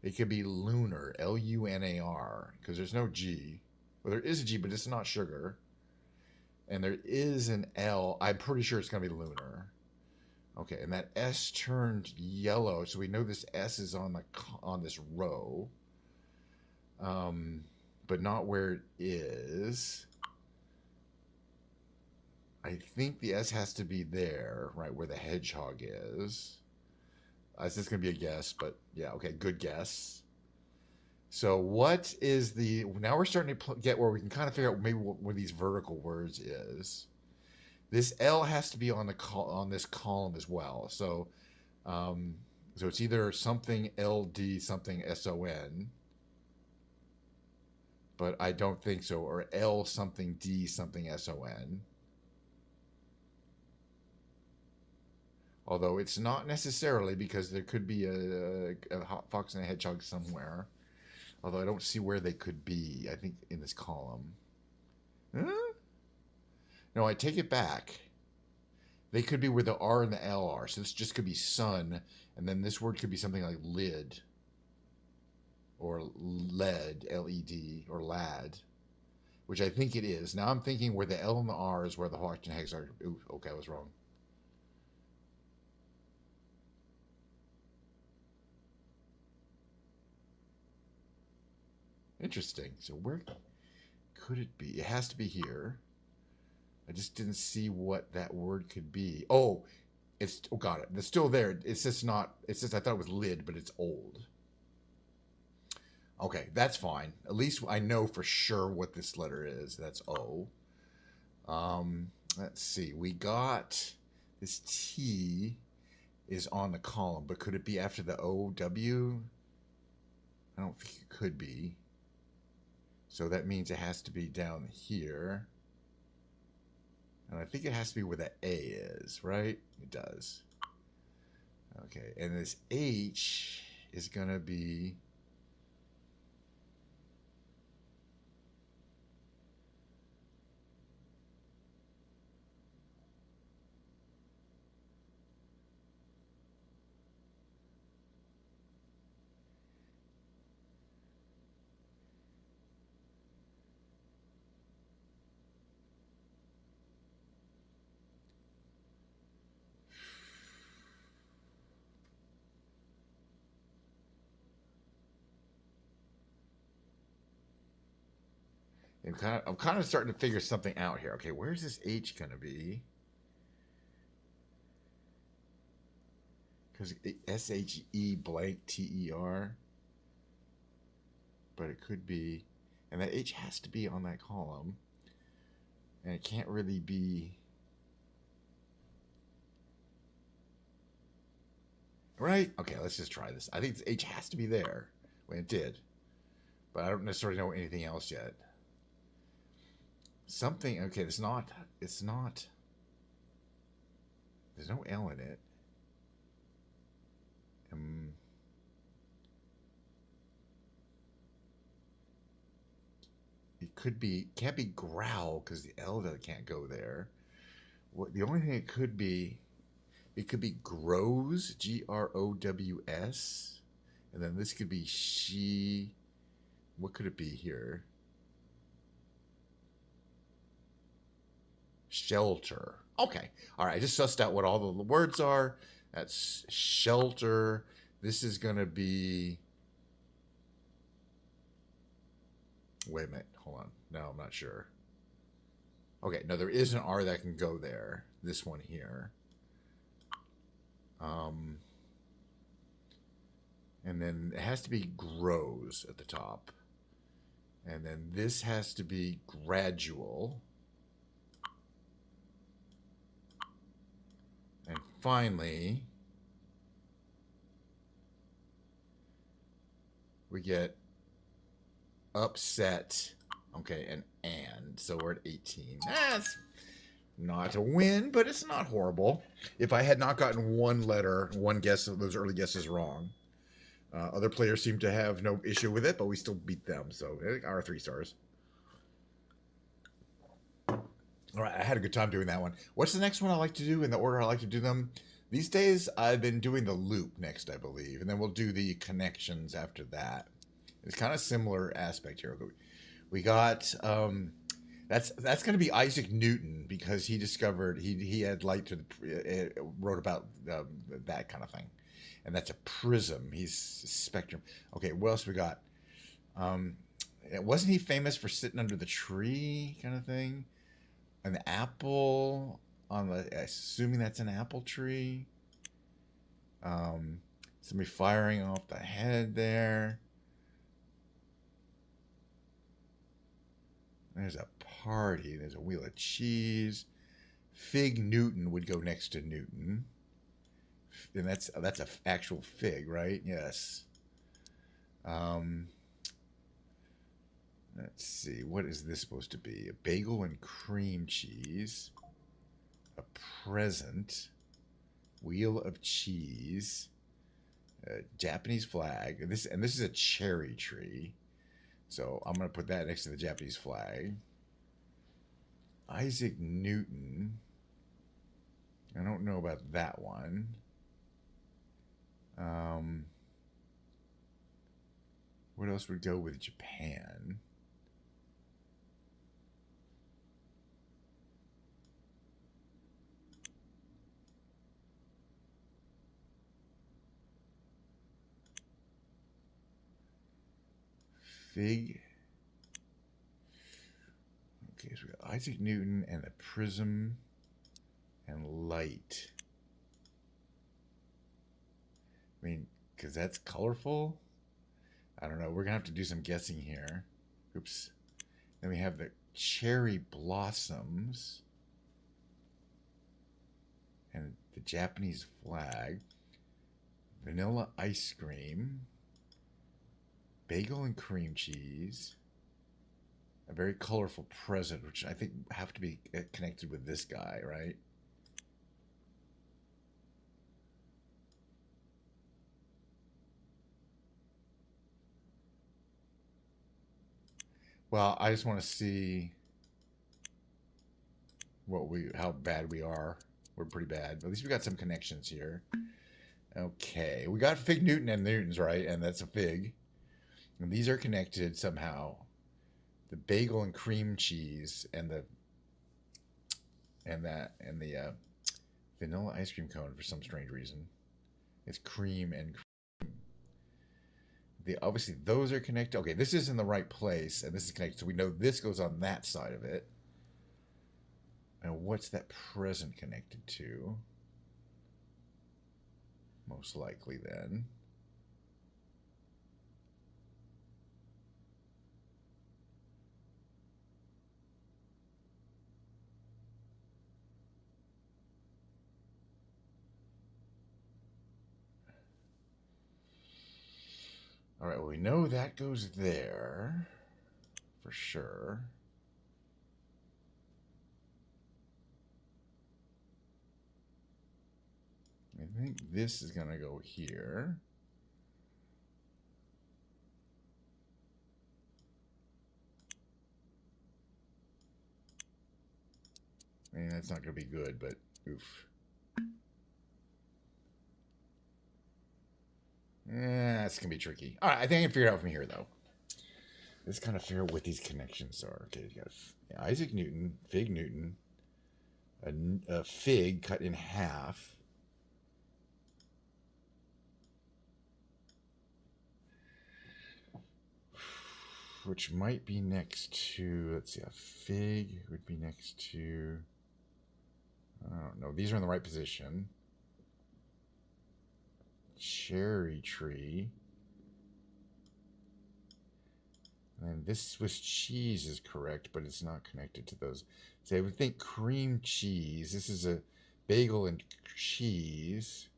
It could be lunar, LUNAR, because there's no G. Well, there is a G, but it's not sugar. And there is an L. I'm pretty sure it's going to be lunar. Okay, and that S turned yellow, so we know this S is on this row. But not where it is. I think the S has to be there, right where the hedgehog is. It's just going to be a guess, but yeah, okay, good guess. So what is the... Now we're starting to get where we can kind of figure out maybe what these vertical words is. This L has to be on this column as well. So, so it's either something LD, something SON. But I don't think so. Or L something D something SON. Although it's not necessarily, because there could be a fox and a hedgehog somewhere. Although I don't see where they could be. I think in this column. Huh? No, I take it back. They could be where the R and the L are. So this just could be sun. And then this word could be something like lid. Or lead, LED, or lad, which I think it is. Now I'm thinking where the L and the R is where the hawks and hags are. Ooh, okay, I was wrong. Interesting. So where could it be? It has to be here. I just didn't see what that word could be. Oh, got it. It's still there. It's just not. It's just I thought it was lid, but it's old. Okay, that's fine. At least I know for sure what this letter is. That's O. Let's see. We got this T is on the column, but could it be after the O-W? I don't think it could be. So that means it has to be down here. And I think it has to be where the A is, right? It does. Okay, and this H is going to be... I'm kind of starting to figure something out here. Okay, where's this H gonna be? Because SHE blank TER, but it could be, and that H has to be on that column, and it can't really be. Right? Okay, let's just try this. I think this H has to be there. Well, it did, but I don't necessarily know anything else yet. Something. Okay, it's not. It's not. There's no L in it. It could be. Can't be growl because the L can't go there. What the only thing it could be. It could be grows, GROWS, and then this could be she. What could it be here? Shelter. Okay. All right. I just sussed out what all the words are. That's shelter. This is going to be. Wait a minute. Hold on. No, I'm not sure. Okay. No, there is an R that can go there. This one here. And then it has to be grows at the top. And then this has to be gradual. And finally, we get upset. Okay, and. So we're at 18. That's not a win, but it's not horrible. If I had not gotten one letter, one guess of those early guesses wrong, other players seem to have no issue with it, but we still beat them. So our 3 stars. All right, I had a good time doing that one. What's the next one I like to do in the order I like to do them? These days, I've been doing the loop next, I believe, and then we'll do the connections after that. It's kind of similar aspect here. We got that's going to be Isaac Newton because he discovered he had light to the wrote about that kind of thing, and that's a prism. He's a spectrum. Okay, what else we got? Wasn't he famous for sitting under the tree kind of thing? An apple on the, assuming that's an apple tree. Somebody firing off the head there. There's a party. There's a wheel of cheese. Fig Newton would go next to Newton. And that's an actual fig, right? Yes. Let's see. What is this supposed to be? A bagel and cream cheese. A present. Wheel of cheese. A Japanese flag. And this is a cherry tree. So I'm going to put that next to the Japanese flag. Isaac Newton. I don't know about that one. What else would go with Japan? Fig. Okay, so we got Isaac Newton and the prism and light. I mean, because that's colorful. I don't know. We're going to have to do some guessing here. Oops. Then we have the cherry blossoms and the Japanese flag. Vanilla ice cream. Bagel and cream cheese. A very colorful present, which I think have to be connected with this guy, right? Well, I just want to see how bad we are. We're pretty bad. At least we got some connections here. Okay, we got Fig Newton and Newton's right, and that's a fig. And these are connected somehow. The bagel and cream cheese and the vanilla ice cream cone for some strange reason. It's cream and cream. Obviously those are connected. Okay, this is in the right place, and this is connected, so we know this goes on that side of it. And what's that present connected to? Most likely then. All right, well, we know that goes there for sure. I think this is going to go here. I mean, that's not going to be good, but oof. That's going to be tricky. All right, I think I can figure it out from here, though. Let's kind of figure out what these connections are. Okay, you got Isaac Newton, Fig Newton, a fig cut in half. Which might be next to, let's see, a fig would be next to, I don't know, these are in the right position. Cherry tree. And this Swiss cheese is correct, but it's not connected to those. So I would think cream cheese. This is a bagel and cheese.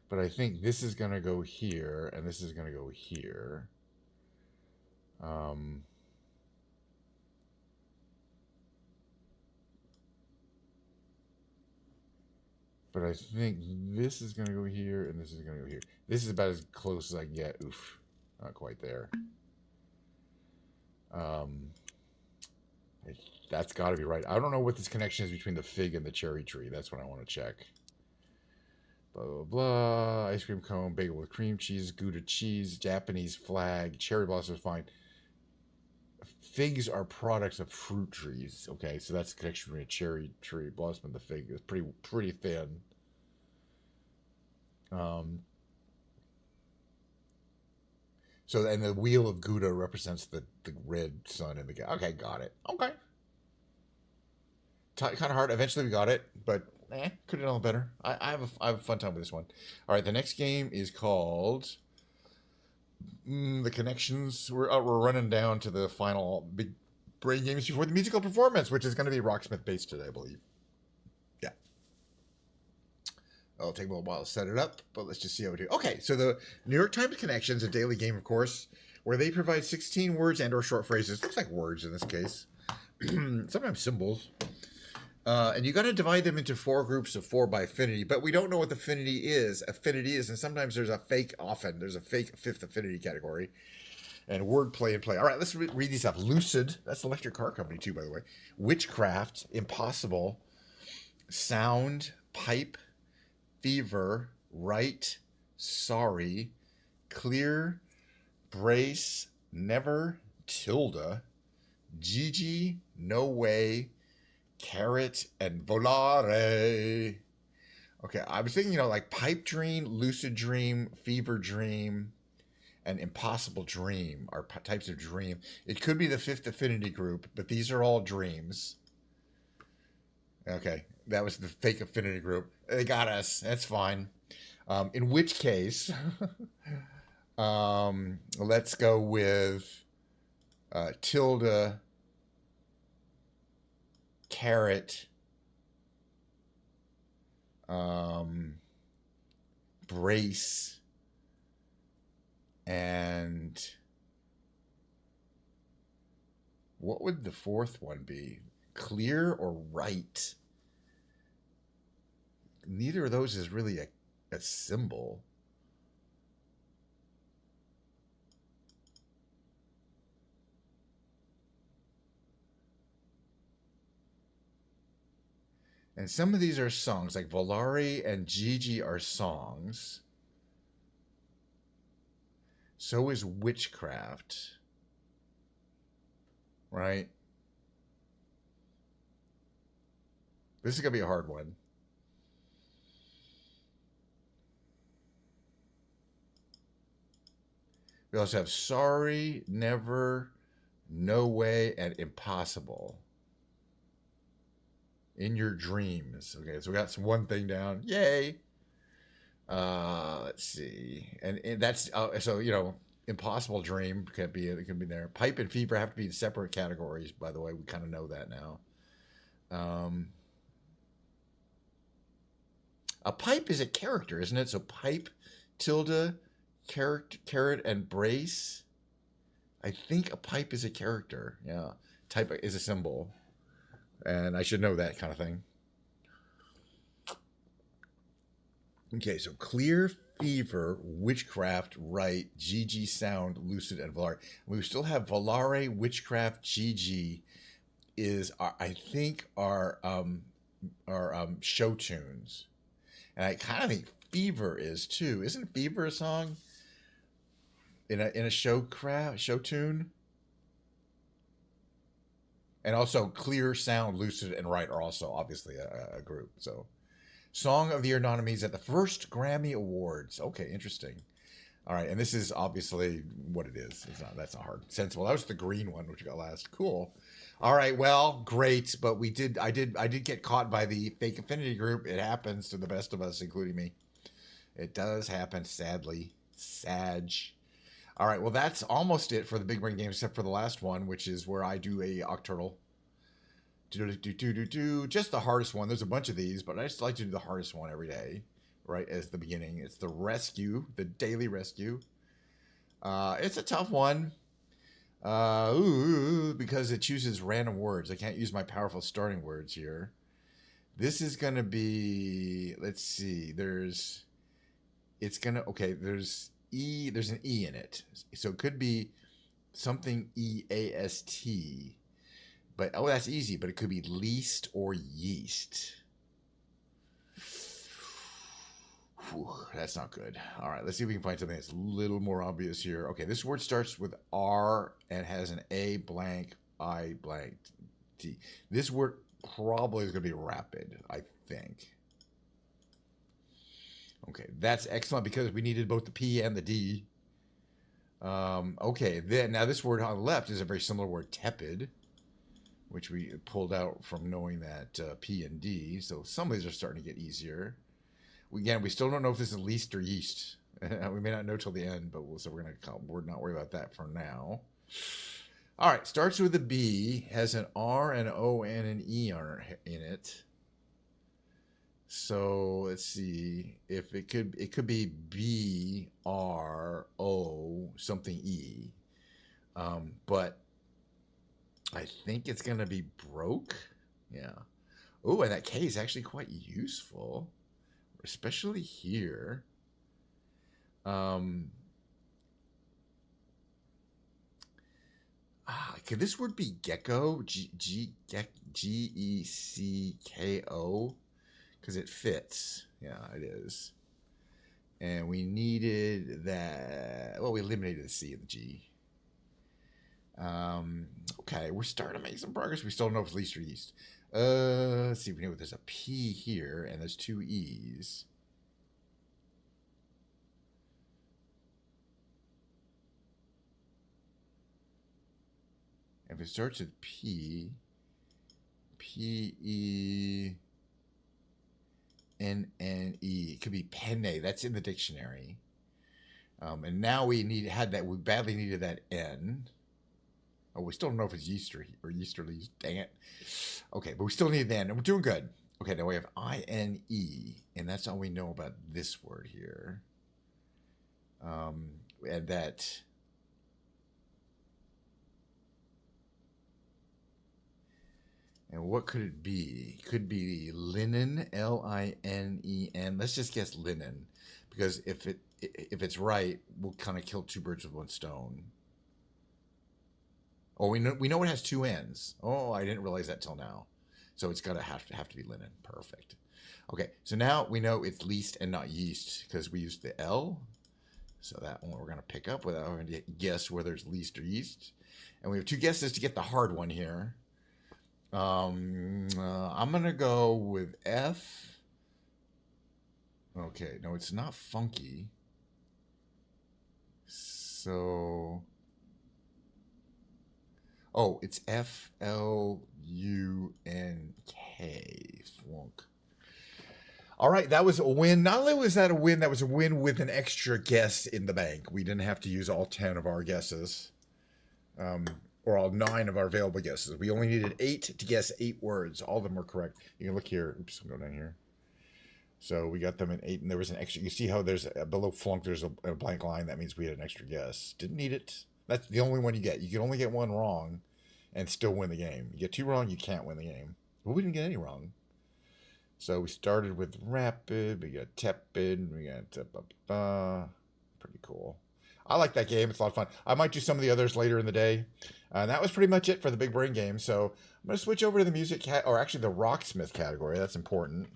But I think this is going to go here, and this is going to go here. But I think this is going to go here, and this is going to go here. This is about as close as I can get. Oof, not quite there. That's got to be right. I don't know what this connection is between the fig and the cherry tree. That's what I want to check. Blah, blah, blah. Ice cream cone, bagel with cream cheese, Gouda cheese, Japanese flag, cherry blossom is fine. Figs are products of fruit trees. Okay, so that's the connection between a cherry tree, blossom, and the fig. It's pretty thin. So, and the wheel of Gouda represents the red sun in the guy. Okay, got it. Okay. Kind of hard. Eventually we got it, but could have done better. I have a fun time with this one. All right, the next game is called The Connections. We're running down to the final big brain games before the musical performance, which is going to be Rocksmith based today, I believe. Yeah. It'll take a little while to set it up, but let's just see how we do. Okay, so the New York Times Connections, a daily game, of course, where they provide 16 words and or short phrases. Looks like words in this case. Sometimes symbols. And you got to divide them into 4 groups of 4 by affinity, but we don't know what the affinity is. And sometimes there's a fake, often there's a fake 5th affinity category, and word play and play. All right, let's read these up. Lucid, that's the electric car company too, by the way. Witchcraft, impossible, sound, pipe, fever, right, sorry, clear, brace, never, tilde, Gigi, no way, carrot, and volare. Okay, I was thinking, like pipe dream, lucid dream, fever dream, and impossible dream are types of dream. It could be the 5th affinity group, but these are all dreams. Okay, that was the fake affinity group. They got us. That's fine. In which case, let's go with tilde, carrot, brace, and what would the 4th one be? Clear or right? Neither of those is really a symbol. And some of these are songs, like Volare and Gigi are songs. So is Witchcraft. Right? This is going to be a hard one. We also have sorry, never, no way, and impossible. In your dreams. Okay, so we got one thing down. Yay. Let's see, and that's so impossible dream could be there. Pipe and fever have to be separate categories. By the way, we kind of know that now. A pipe is a character, isn't it? So pipe, tilde, carrot, and brace. I think a pipe is a character. Yeah, type is a symbol, and I should know that kind of thing. Okay, so clear, fever, witchcraft, right, GG, sound, lucid, and volare. We still have volare, witchcraft, GG is I think our show tunes, and I kind of think fever is too. Isn't fever a song in a show tune? And also clear, sound, lucid, and right are also obviously a group. So. Song of the Year nominees at the first Grammy Awards. Okay, interesting. All right, and this is obviously what it is. That's not hard. Sensible. That was the green one, which we got last. Cool. All right, well, great. But I did get caught by the fake affinity group. It happens to the best of us, including me. It does happen, sadly. Sag. All right, well, that's almost it for the Big Brain Games, except for the last one, which is where I do a octurnal. Just the hardest one. There's a bunch of these, but I just like to do the hardest one every day, right as the beginning. It's the rescue, the daily rescue. It's a tough one because it chooses random words. I can't use my powerful starting words here. This is going to be, let's see, there's an E in it. So it could be something EAST. But, that's easy, but it could be least or yeast. Whew, that's not good. All right, let's see if we can find something that's a little more obvious here. Okay, this word starts with R and has an A blank, I blank, T. This word probably is going to be rapid, I think. Okay, that's excellent because we needed both the P and the D. Okay, then now this word on the left is a very similar word, tepid, which we pulled out from knowing that P and D. So some of these are starting to get easier. We still don't know if this is least or yeast. We may not know till the end, but so we're not worry about that for now. All right, starts with a B, has an R, an O, and an E in it. So let's see if it could be B, R, O, something E, but I think it's going to be broke. Yeah. Oh, and that K is actually quite useful, especially here. Could this word be gecko? Gecko? Because it fits. Yeah, it is. And we needed that. Well, we eliminated the C and the G. Okay, we're starting to make some progress. We still don't know if it's least or yeast. Let's see. We know there's a P here, and there's two E's. If it starts with P, P-E-N-N-E, it could be penne. That's in the dictionary. And now we badly needed that N. Oh, we still don't know if it's yeast or yeast. Dang it. Okay, but we still need the N, and we're doing good. Okay, now we have I-N-E, and that's all we know about this word here. And that... And what could it be? Could be linen, L-I-N-E-N. Let's just guess linen, because if it's right, we'll kind of kill two birds with one stone. Oh, we know it has two N's. Oh, I didn't realize that till now. So it's gotta have to be linen. Perfect. Okay, so now we know it's least and not yeast because we used the L. So that one we're gonna pick up without having to guess whether it's least or yeast. And we have two guesses to get the hard one here. I'm gonna go with F. Okay, no, it's not funky. So, oh, it's Flunk. Flunk. All right, that was a win. Not only was that a win, that was a win with an extra guess in the bank. We didn't have to use all 10 of our guesses, or all 9 of our available guesses. We only needed 8 to guess 8 words. All of them were correct. You can look here. Oops, I'm going down here. So we got them in 8, and there was an extra. You see how there's below flunk, there's a blank line. That means we had an extra guess. Didn't need it. That's the only one you get. You can only get 1 wrong and still win the game. You get 2 wrong, you can't win the game. Well, we didn't get any wrong. So we started with rapid, we got tepid, we got pretty cool. I like that game. It's a lot of fun. I might do some of the others later in the day. And that was pretty much it for the big brain game. So I'm going to switch over to the music, or actually the Rocksmith category. That's important.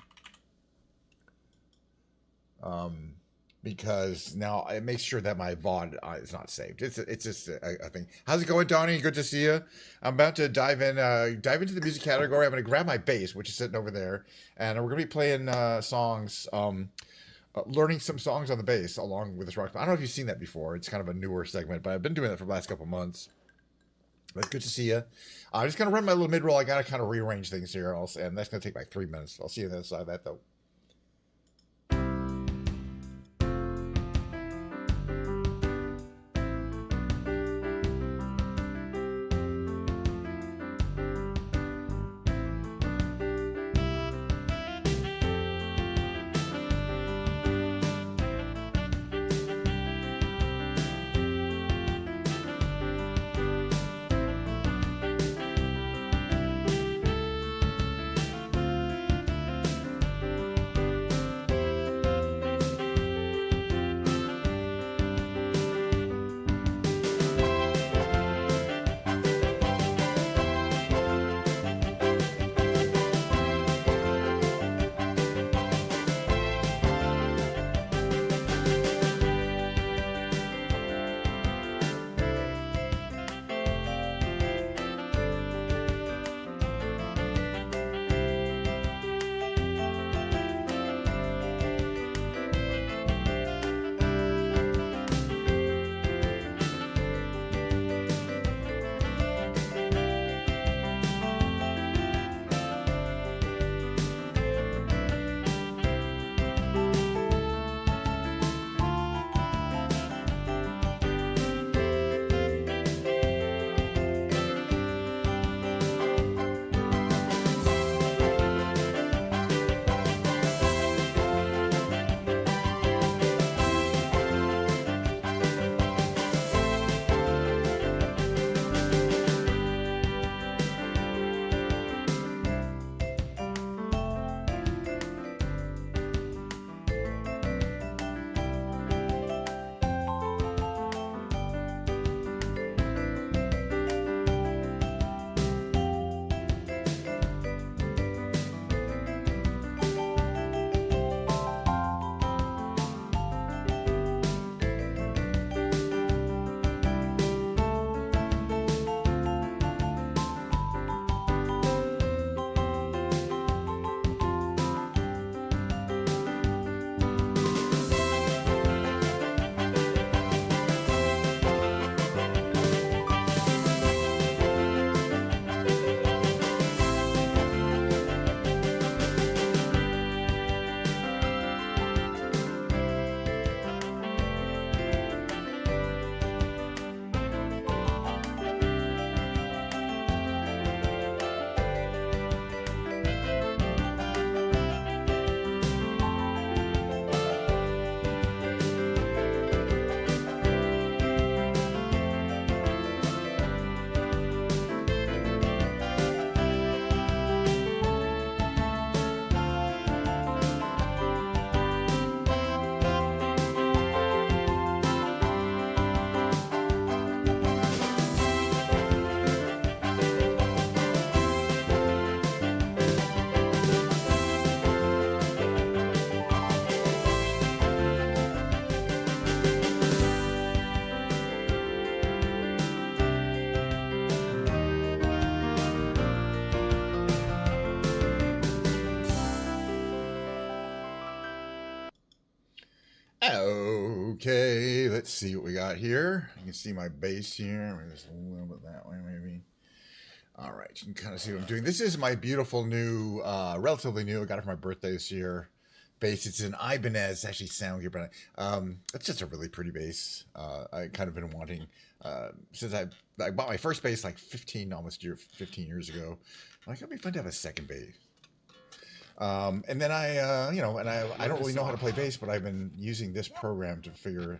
Because now it makes sure that my VOD is not saved. It's just a thing. How's it going, Donnie? Good to see you. I'm about to dive into the music category. I'm going to grab my bass, which is sitting over there, and we're going to be playing songs, learning some songs on the bass along with this rock. I don't know if you've seen that before. It's kind of a newer segment, but I've been doing that for the last couple of months. But good to see you. I'm just going to run my little mid-roll. I got to kind of rearrange things here, and that's going to take like 3 minutes. I'll see you on the other side of that, though. Okay, let's see what we got here. You can see my bass here. Maybe just a little bit that way, maybe. All right, you can kind of see what I'm doing. This is my beautiful new, relatively new. I got it for my birthday this year. Bass. It's an Ibanez, actually sound gear, but it's just a really pretty bass. I kind of been wanting since I bought my first bass like 15 years ago. Like, it'd be fun to have a second bass. And then I don't really know how to play bass, but I've been using this program to figure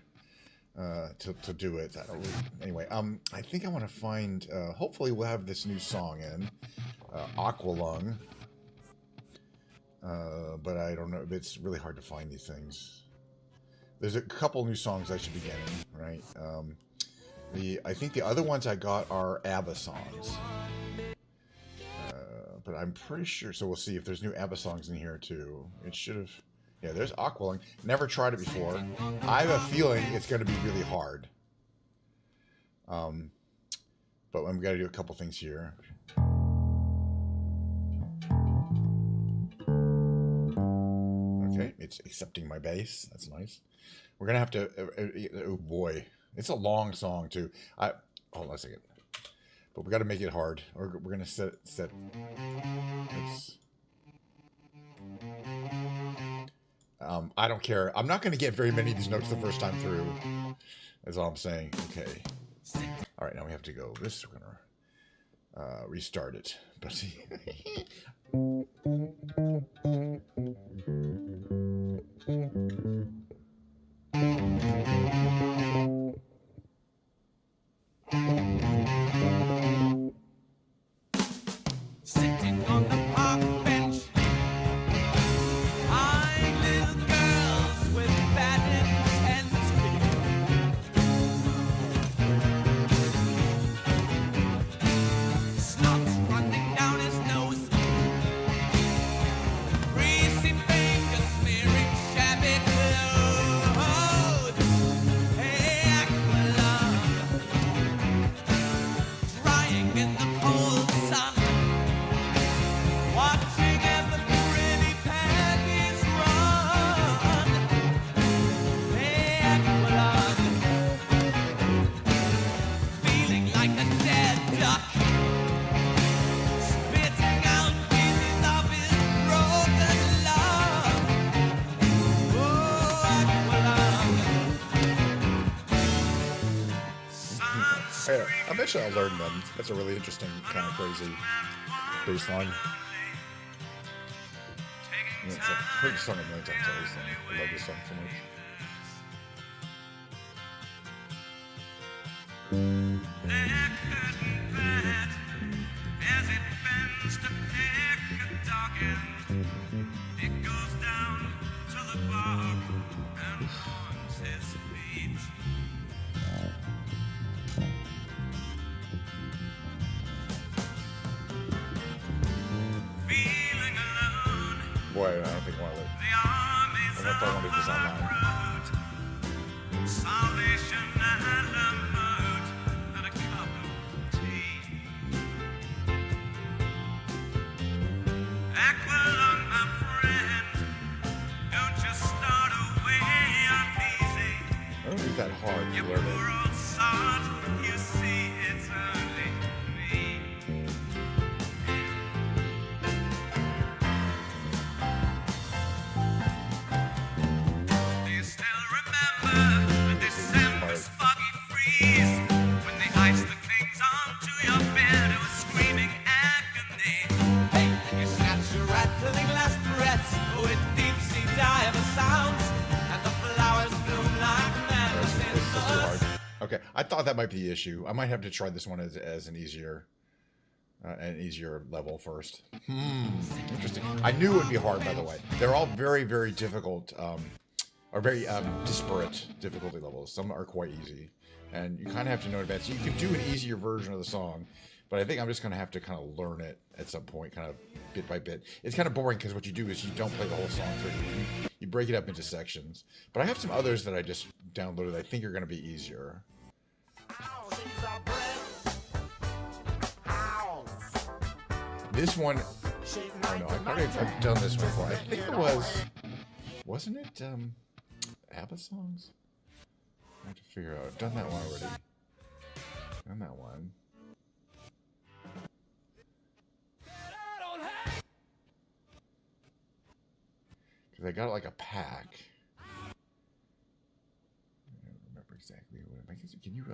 to do it. I don't really, anyway, I think I want to find. Hopefully, we'll have this new song in Aqualung. But I don't know. It's really hard to find these things. There's a couple new songs I should be getting, right? I think the other ones I got are ABBA songs. But I'm pretty sure. So we'll see if there's new ABBA songs in here too. It should have. Yeah, there's Aqualung. Never tried it before. I have a feeling it's going to be really hard. But I'm going to do a couple things here. Okay, it's accepting my bass. That's nice. We're gonna have to. Oh boy, it's a long song too. Hold on a second. But we got to make it hard, or we're gonna set. I don't care. I'm not gonna get very many of these notes the first time through. That's all I'm saying. Okay. All right, now we have to go. This we're gonna restart it. But see. Sitting on the park bench, eyeing little girls with bad intent. Snot running down his nose, greasy fingers smearing shabby clothes. Hey, Aqualung, drying in the cold sun. Watching as the pretty panties run. Hey, Aqualung, feeling like a dead duck, spitting out pieces of his broken love. Oh, Aqualung, Yeah, eventually I'll learn them. That's a really interesting, kind of crazy bass line. Yeah, I've heard the song a million times. I love this song so much. their curtain pad as it bends to pick a dog end. It goes down to the bar and warms his feet. Feeling alone, Boy, I don't think I want to. the armies I don't know if I want to do this online. road. Salvation and a mood and a cup of tea. Aqualung, my friend, don't just start away uneasy. I don't think that hard to You learn poor it. old sod, you see it's only me. Do you still remember the December's foggy freeze when the ice that clings onto your bed was screaming agony? Hey, and you snatch your rattling last breaths with deep-sea diver sounds, and the flowers bloom like It's medicine. just too hard. Okay, I thought that might be the issue. I might have to try this one as an easier level first. Interesting. I knew it would be hard, by the way. They're all very, very difficult, or very disparate difficulty levels. Some are quite easy, and you kind of have to know in advance. You can do an easier version of the song, but I think I'm just going to have to kind of learn it at some point, kind of bit by bit. It's kind of boring because what you do is you don't play the whole song through. You break it up into sections. But I have some others that I just downloaded that I think are going to be easier. This one, I don't know. I probably have done this one before. I think it wasn't it ABBA songs? I have to figure out. I've done that one already. Done that one. Because I got like a pack. I don't remember exactly what. I guess can you?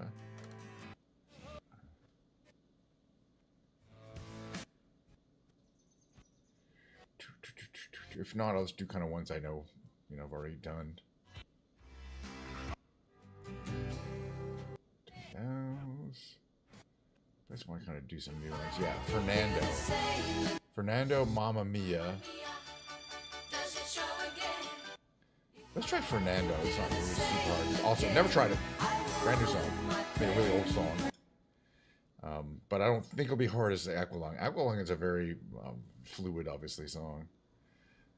If not, I'll just do kind of ones I know, I've already done. Those. I just want to kind of do some new ones. Yeah, Fernando, Mamma Mia. Let's try Fernando. It's not really super hard. Also, never tried it. Brand new song. Made a really old song. But I don't think it'll be hard as Aqualung. Aqualung is a very fluid, obviously, song.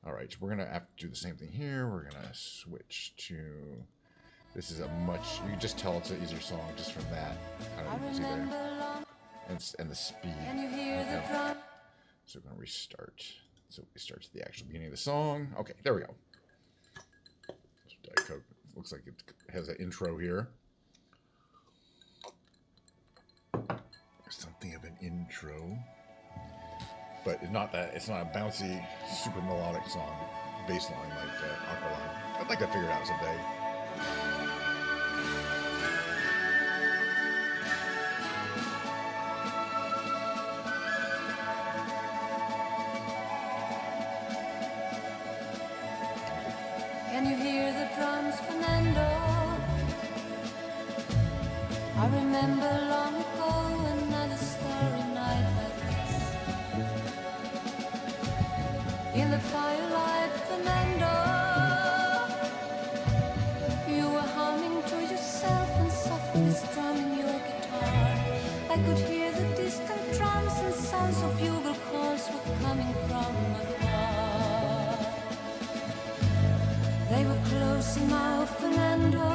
All right, we're going to have to do the same thing here. We're going to switch to... This is a much... You can just tell it's an easier song just from that. Kind of easy there. And the speed. So we're going to restart. So it starts the actual beginning of the song. Okay, there we go. Diet Coke. Looks like it has an intro here. Something of an intro. But it's not a bouncy, super melodic song, bass line like Aqualung. I'd like to figure it out someday. Can you hear the drums, Fernando? I remember long ago another starry night like this. In the firelight, Fernando, you were humming to yourself and softly strumming your guitar. I could hear the distant drums and sounds of bugle calls were coming from afar. They were close now, Fernando.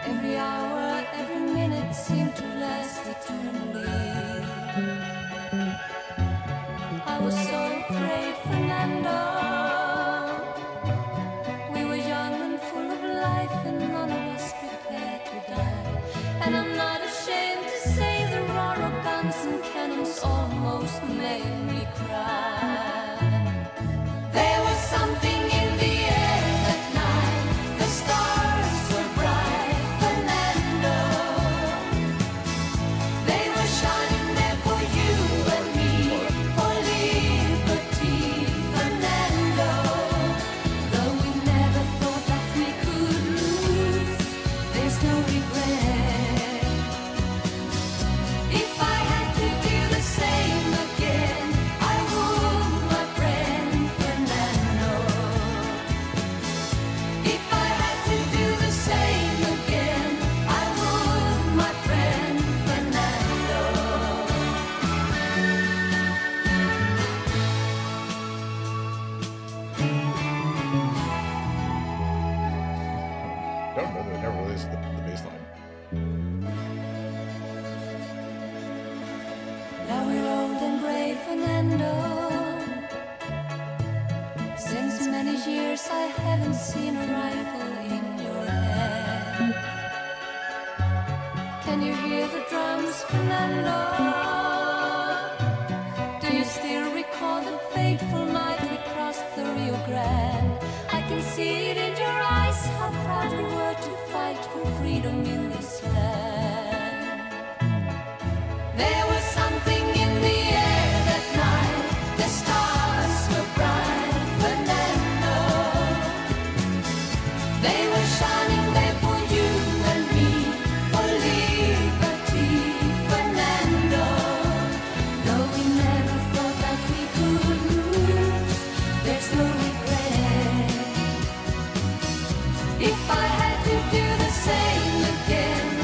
Every hour, every minute seemed to last eternally. I was so afraid, Fernando. We were young and full of life, and none of us prepared to die. And I'm not ashamed to say the roar of guns and cannons almost made me cry. There was something in the air that night. The stars were bright, Fernando. They were shining there for you and me, for liberty, Fernando. Though we never thought that we could lose, there's no regret. If I had to do the same again, I would, my friend Fernando. If I had to do the same again, I would, my friend Fernando. Don't know that I never really listened to the bass line. Now we're old and gray, Fernando. Since many years I haven't seen a rifle in your hand. Can you hear the drums, Fernando? Do you still recall the fateful night we crossed the Rio Grande? I can see it in your eyes, how proud you were to fight for freedom in this land. There was something in the air that night. The stars were bright, Fernando. They were shining there for you and me, for liberty, Fernando. Though we never thought that we could lose, there's no regret. If I had to do the same again,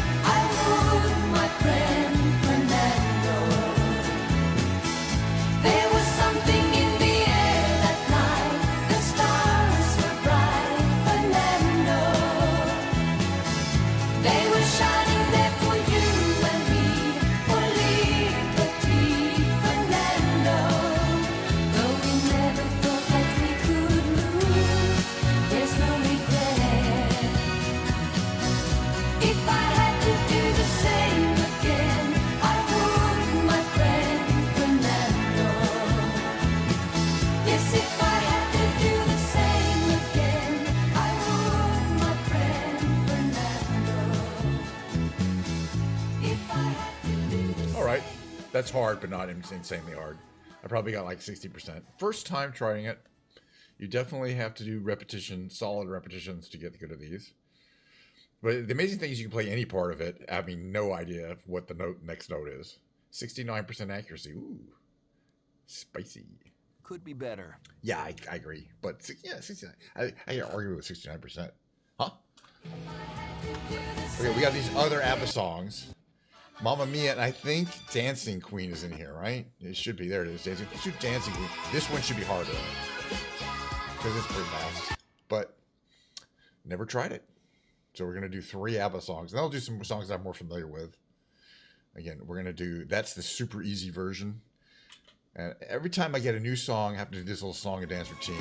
That's hard, but not insanely hard. I probably got like 60%. First time trying it. You definitely have to do repetition, solid repetitions to get good at these. But the amazing thing is you can play any part of it having no idea of what the next note is. 69% accuracy. Ooh, spicy. Could be better. Yeah, I agree. But yeah, 69. I can't argue with 69%. Huh? Okay, we got these other ABBA songs. Mamma Mia, and I think Dancing Queen is in here, right? It should be. There it is. Dancing Queen. This one should be harder. Because it's pretty fast. But never tried it. So we're going to do 3 ABBA songs. And I'll do some songs I'm more familiar with. Again, we're going to do, that's the super easy version. And every time I get a new song, I have to do this little song and dance routine.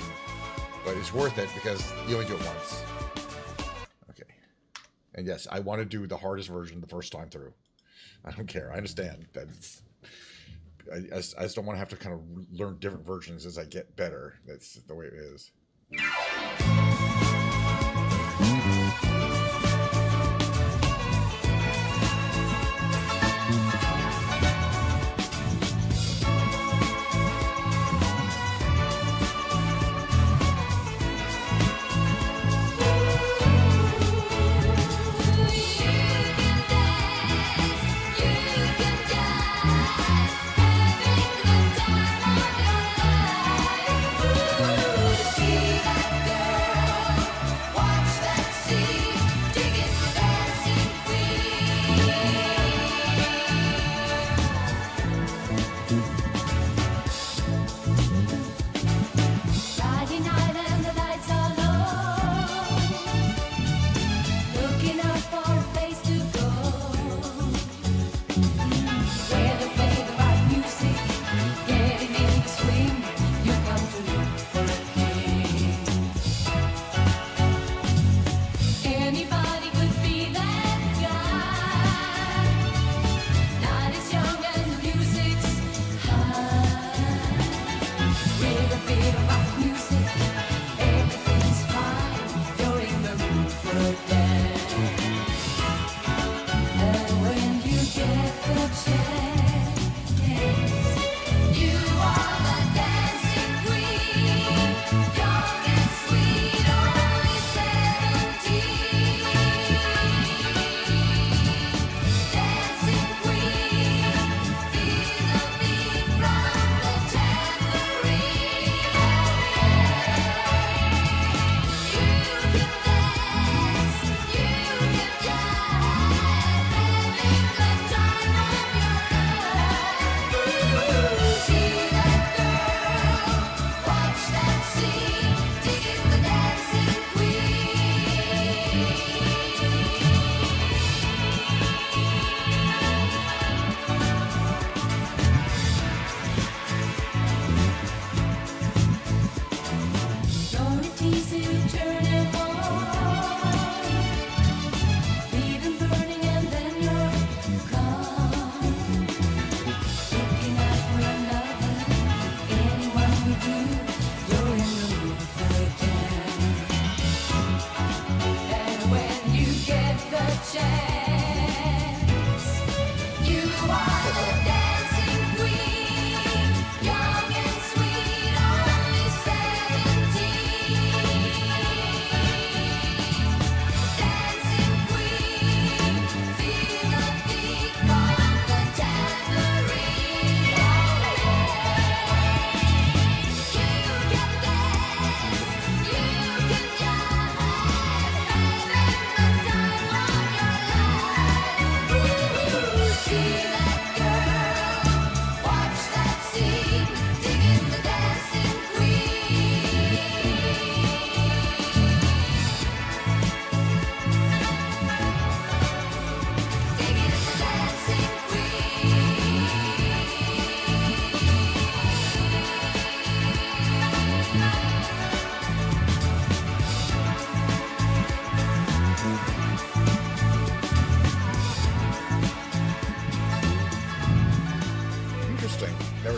But it's worth it because you only do it once. Okay. And yes, I want to do the hardest version the first time through. I don't care. I understand that I just don't want to have to kind of learn different versions as I get better. That's the way it is.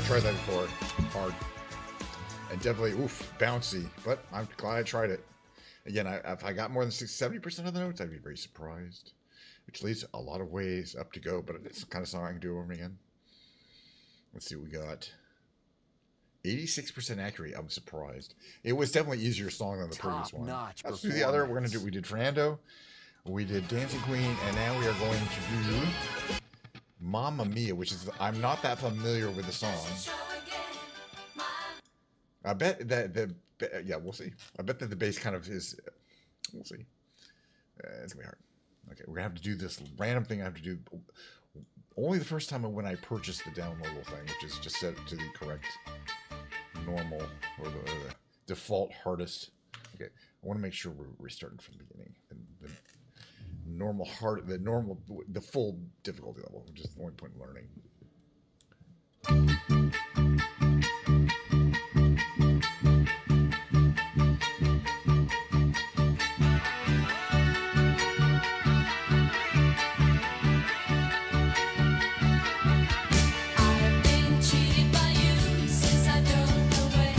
Tried that before. Hard. And definitely, bouncy. But I'm glad I tried it. Again, if I got more than 70% of the notes, I'd be very surprised. Which leaves a lot of ways up to go, but it's the kind of song I can do over again. Let's see what we got. 86% accurate. I'm surprised. It was definitely easier song than the previous one. Top-notch Let's do the other. We're gonna do. performance. We did Fernando. We did Dancing Queen, and now we are going to do Mamma Mia, which is I'm not that familiar with the song. I bet that yeah, we'll see. I bet that the bass kind of is. We'll see. It's gonna be hard. Okay, we're gonna have to do this random thing. I have to do only the first time when I purchased the downloadable thing, which is just set to the correct normal or the default hardest. Okay, I want to make sure we're restarting from the beginning. The normal hard, the full difficulty level, which is the only point in learning. I've been cheated by you since I drove away.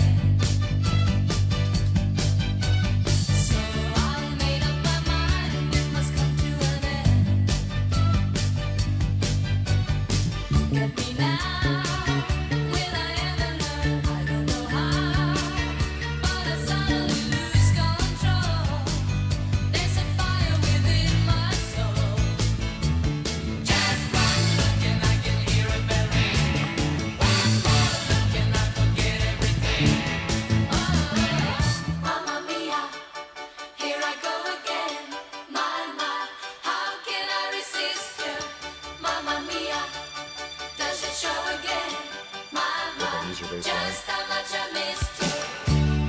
So I made up my mind it must come to an end. Get me now, will I ever learn? I don't know how, but I suddenly lose control. There's a fire within my soul. Just one look and I can hear a bell ring. One more look and I forget everything. Oh, Mamma Mia, here I go again. My, how can I resist you? Mamma Mia, does it show again? Work on user bass line. Just how much I missed you.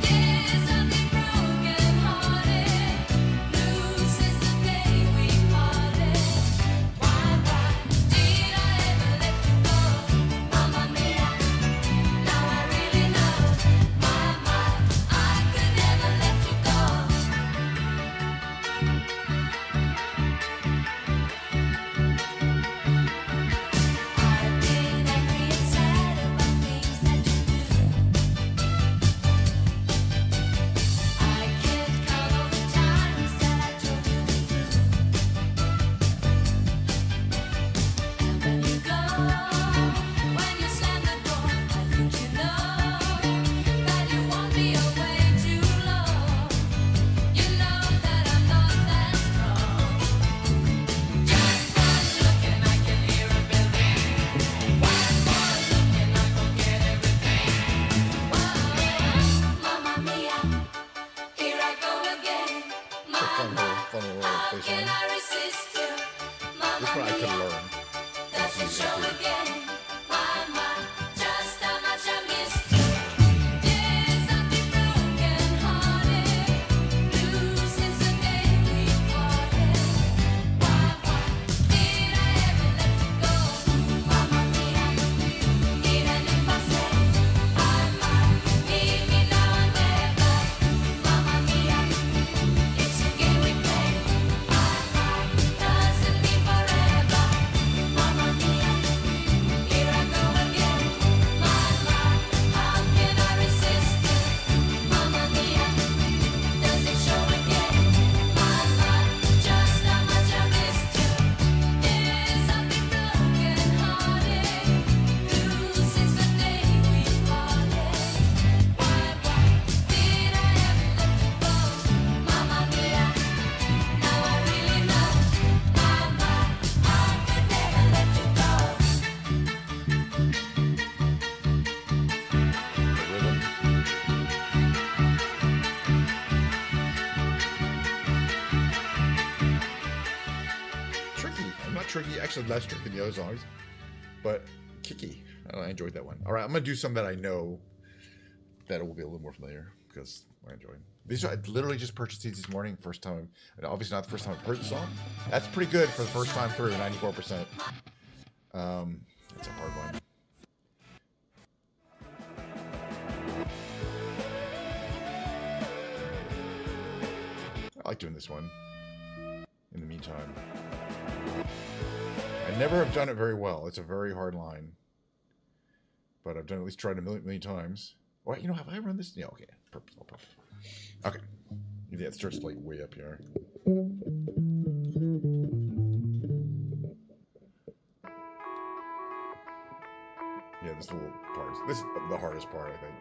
There's something broken hearted. Blue since the day we parted. Why did I ever let you go? Mamma Mia, now I really know. I could never let you go. I've been angry and sad about things that you do. I can't count all the times that I told you the truth. And when you go, when you slam the door, I think you know that you won't be away too long. You know that I'm not that strong. Just one look and I can hear a bell ring. One more look and I forget everything. Whoa, Mamma Mia, here I go again. Fun Mama, little how bass can line. I resist you? This one I could Mia, learn. does it show again? Mama, just how much I missed you. There's something broken hearted. Blue since the day we parted. Why did I ever let you go? Mamma Mia, even if I say I might leave me now and never. Mamma Mia, it's a game we play. Doesn't mean forever. Mamma Mia, here I go again. How can I resist you? Mamma Mia, does it show again? Just how much I missed you. There's something broken hearted. Blue since the day we parted. Why did I ever let you go? Mamma Mia, now I really know. I could never let you go. The rhythm. Tricky. I'm not tricky. Actually, less tricky than the other songs, but kicky. Oh, I enjoyed that one. All right, I'm gonna do some that I know that will be a little more familiar because I enjoy them. These are I literally just purchased these this morning. First time, and obviously not the first time I've heard the song. That's pretty good for the first time through. 94%. It's a hard one. I like doing this one. In the meantime, I never have done it very well. It's a very hard line, but I've done at least tried a million times. Well, you know, have I run this? Yeah, okay. Purpose. Okay. Yeah, it starts like way up here. Yeah, this little part. This is the hardest part, I think.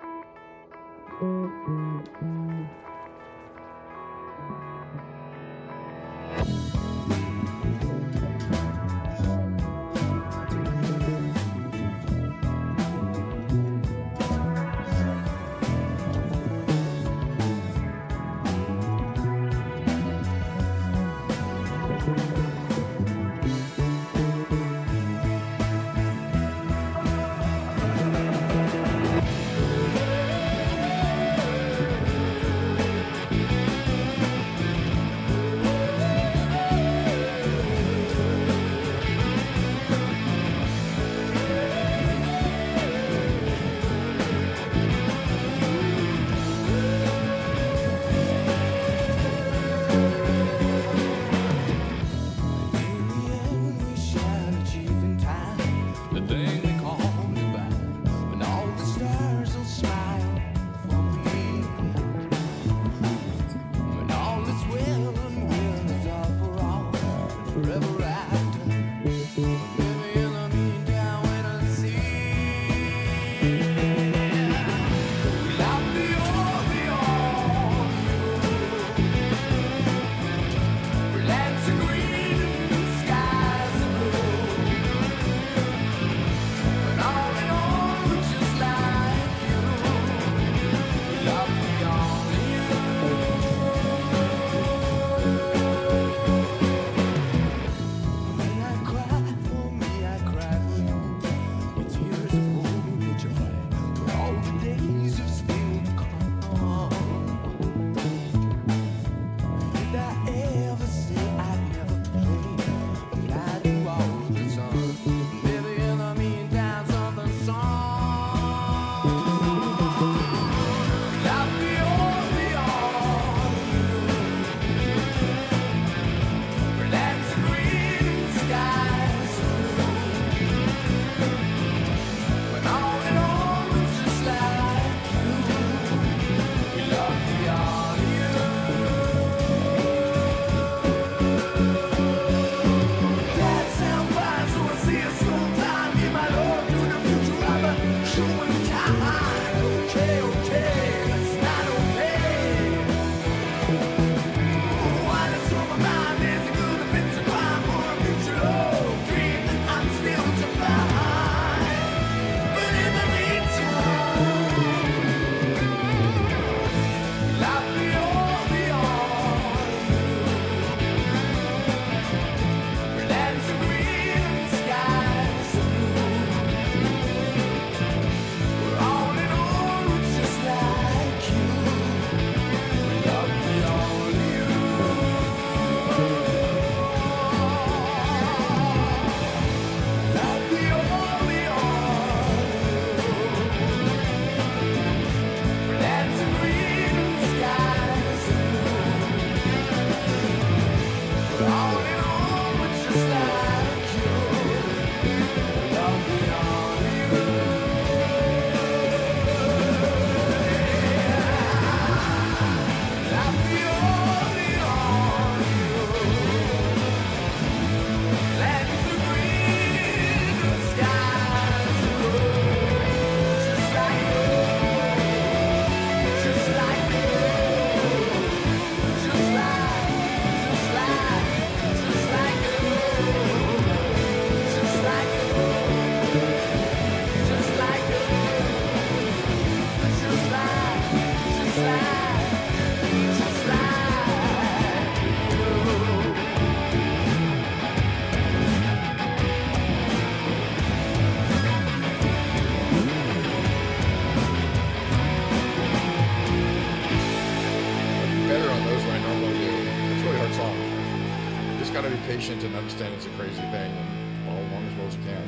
Patient and understand it's a crazy thing and follow along as well as you can.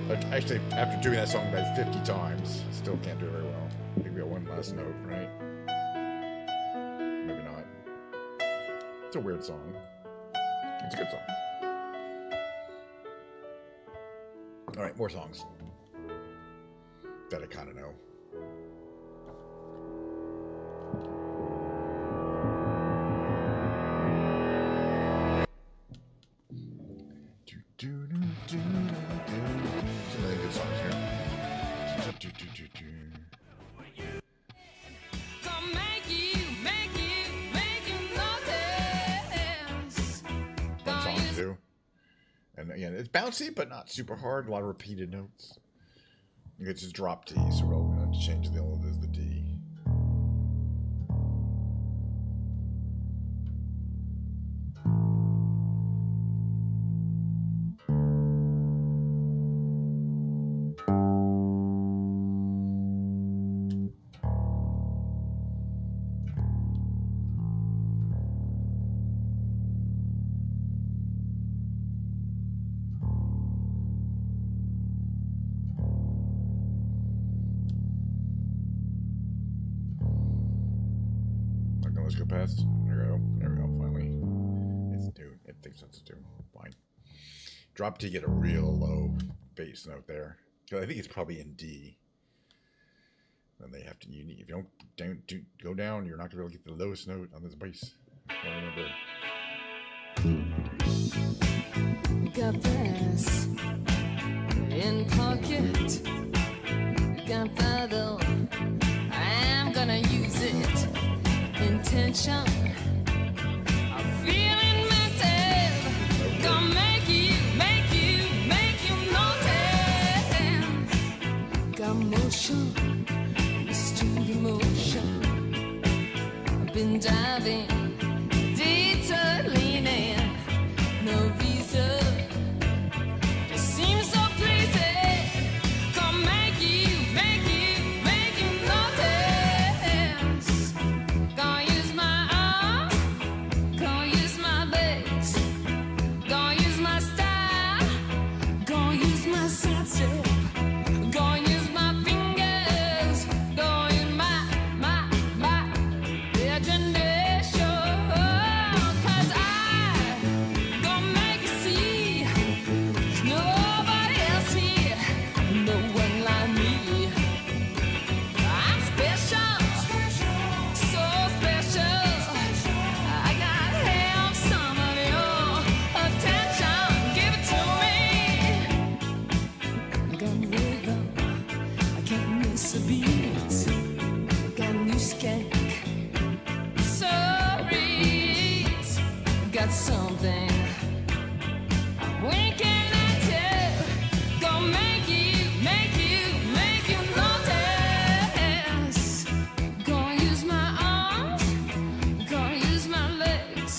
But actually, after doing that song about 50 times, still can't do it very well. I think we got one last note, right? Maybe not. It's a weird song. It's a good song. All right, more songs that I kind of know. And again, it's bouncy, but not super hard. A lot of repeated notes. It's just drop D, so we're going to change the L as the D. Let's go past. There we go. There we go. Finally, it's due. It thinks that's due. Fine. Drop D, get a real low bass note there. I think it's probably in D. Then they have to. You need, if you don't go down, you're not gonna be able to get the lowest note on this bass. Remember. Got this in pocket. Got that though. I'm gonna use it. Intention. I'm feeling mental. Gonna make you notice. Got motion, street emotion. I've been diving, data leaning, no visa. It seems so pleasing. Gonna make you notice. Gonna use my arms, gonna use my legs, gonna use my style, gonna use my senses, gonna use my fingers, gonna use my imagination. 'Cause I gonna make you see there's nobody else here, no one like me. I'm special. So special, I gotta have some of your attention. Give it to me. I got rhythm, I can't miss a beat. I got new skank, sorry, got something. I'm winking at you, gonna make you notice. Gonna use my arms, gonna use my legs,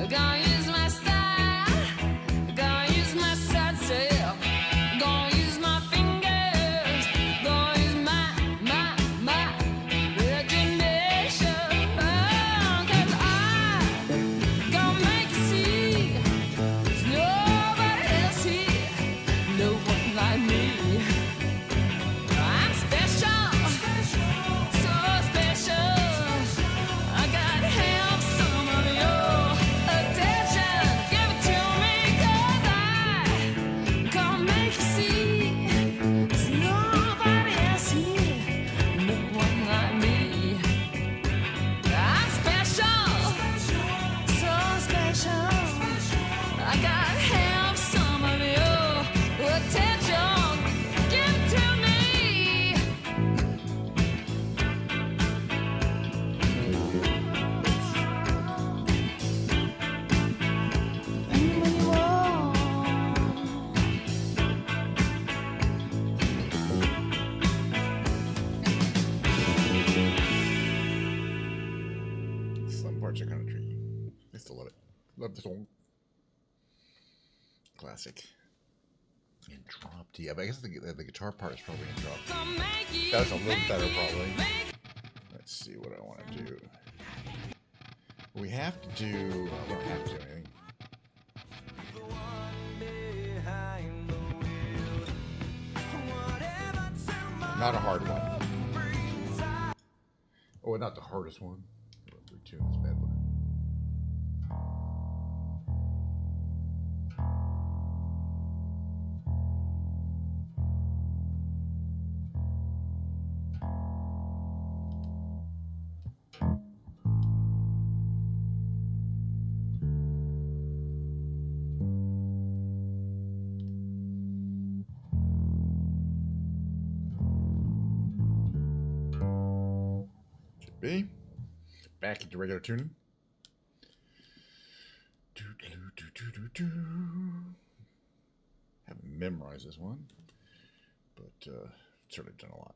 gonna use my style, gonna use my side self, gonna use my fingers, gonna use my imagination. 'Cause I gonna make you see there's nobody else here, no one like me. I'm special. So special, I gotta have some of your attention. Give it to me, 'cause I gonna make you see there's nobody else here, no one like me. I'm special, so special, I gotta have some of your attention. Give it to me. When you walk, Some parts are kind of tricky. I still love it. Love the song. Classic. And drop D. I guess the guitar part is probably in drop D. gonna make you, That was a little better, probably. Let's see what I want to do. We have to do. We don't have to do anything. Not a hard one. Oh, not the hardest one. Tune this bad boy. B. Back into regular tuning. haven't memorized this one, but certainly done a lot.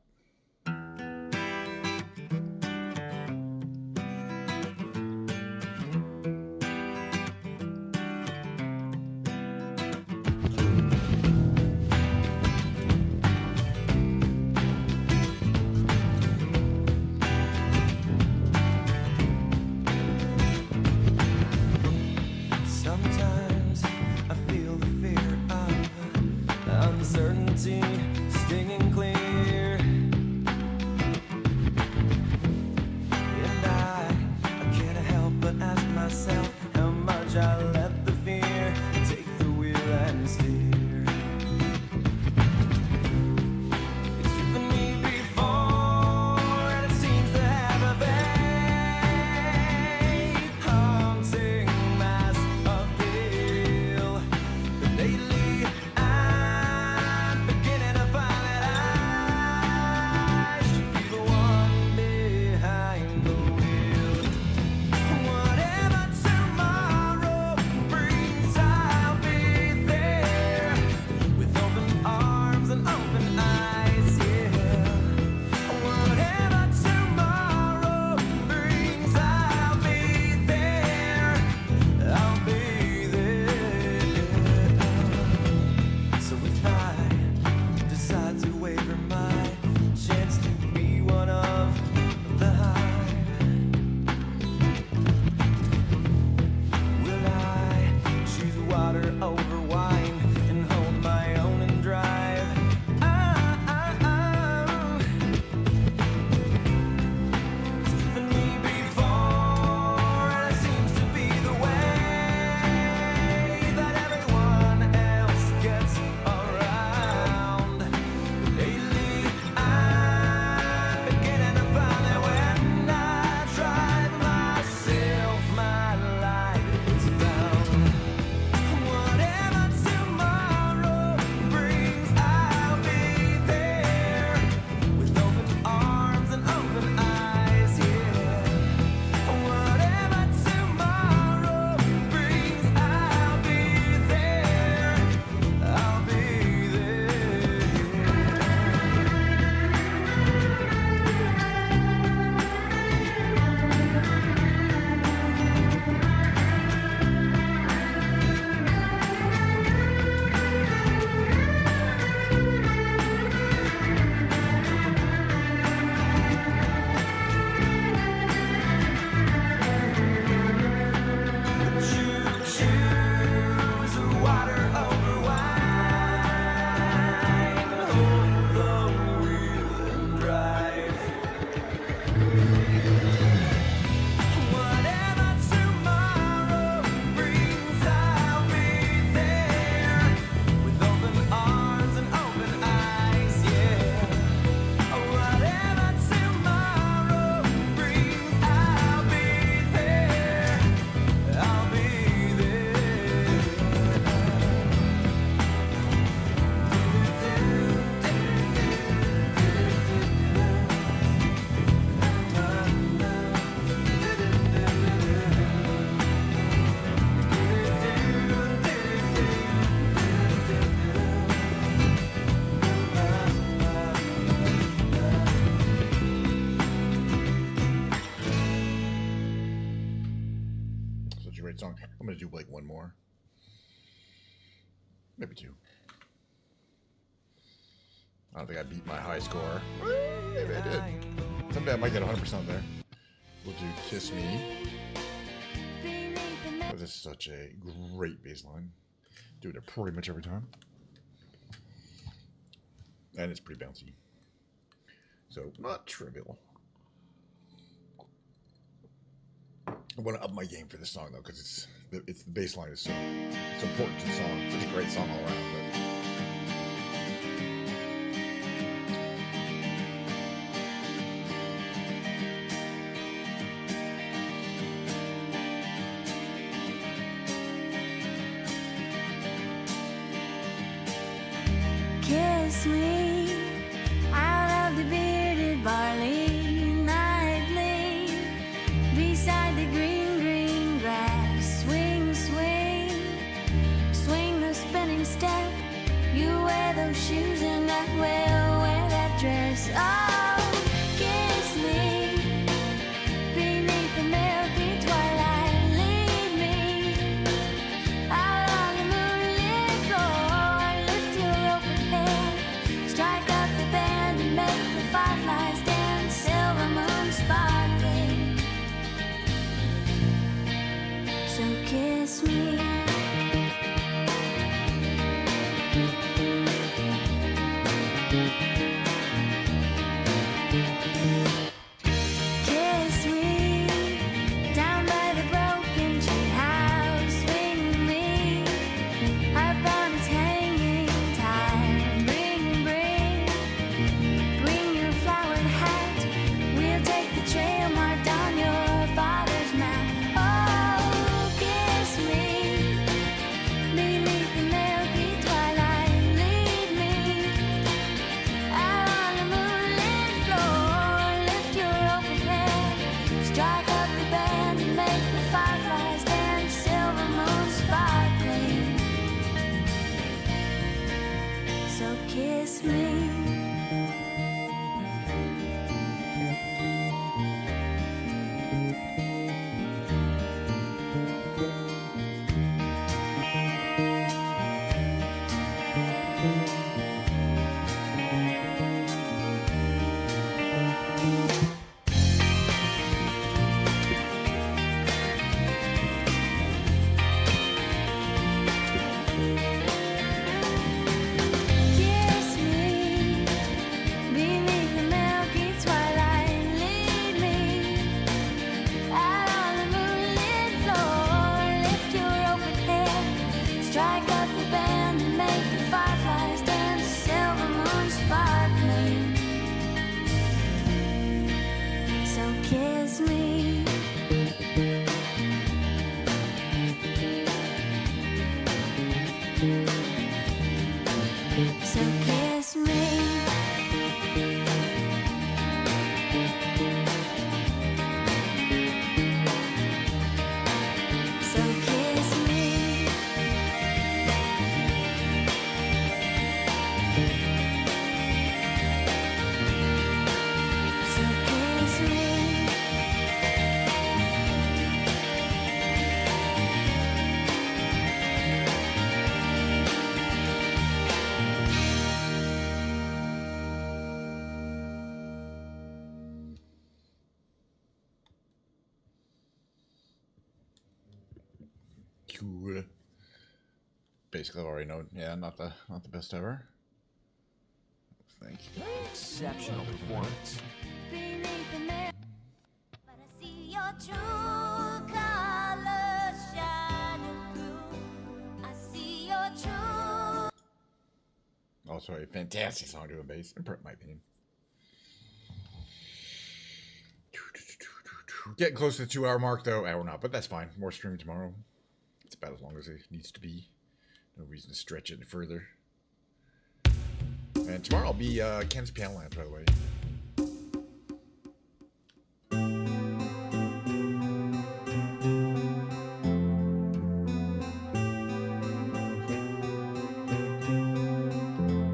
Sometimes I feel the fear of uncertainty stinging clear, and I can't help but ask myself how much I let the fear take the wheel and steer. It's driven me before, and it seems to have a vague, haunting mass appeal. But lately I'm beginning to find that I should be the one behind the wheel. Whatever tomorrow brings, I'll be there with open arms and open eyes, yeah. Whatever tomorrow brings, I'll be there. I'll be there. So if I decide to waver my chance to be one of the hive, will I choose water over wine and hold my own and drive? It's driven me before, and it seems to be the way that everyone else gets around. Lately I'm beginning to find that when I drive myself, my life is found. Whatever tomorrow brings, I'll be there with open arms and open eyes, yeah. Whatever tomorrow brings, I'll be there. I'll be choose water over wine, hold the wheel and drive. Whatever tomorrow brings, I'll be there with open arms and open eyes, yeah. Whatever tomorrow brings, I'll be there. I'll be Such a great song. I'm gonna do like one more, maybe two. I don't think I beat my high score. Maybe I did. Someday I might get 100% there. We'll do Kiss Me. Oh, this is such a great bass line. Do it pretty much every time. And it's pretty bouncy. So, not trivial. I want to up my game for this song, though, because it's the bass line is so important to the song. It's such a great song all around. But Kiss me out of the bearded barley nightly, beside the green, green grass. Swing, swing, swing the spinning step You wear those shoes and I will wear that dress. Oh, kiss me beneath the milky twilight. Lead me out on the moonlit floor. Lift your open hand, strike up the band and make the fireflies dance. Silver moon sparkling. So kiss me. Kiss me down by the broken tree house. Swing me up on its hanging time. Bring your flowered hat. We'll take the trail marked on your father's map. Oh, kiss me beneath the milky twilight. Lead me out on the moonlit floor. Lift your open hand, strike up the band and make the fireflies dance. Silver moon sparkling. So kiss me. Kiss me beneath the milky twilight. Lead me out on the moonlit floor. Lift your open hand, strike up the band and make the fireflies dance. Silver moon sparkling. So kiss me. So kiss me. So kiss me. So kiss me. Cool. Basically, I've already know. Yeah, not the best ever. Thank you. Exceptional performance. Beneath the mirror, but I see your true colors shining through. I see your true. Also a fantastic song to a bass, in my opinion. Getting close to the 2 hour mark though. Hour not, but that's fine. More streaming tomorrow. It's about as long as it needs to be. No reason to stretch it further. And tomorrow I'll be Ken's Piano Lounge, by the way.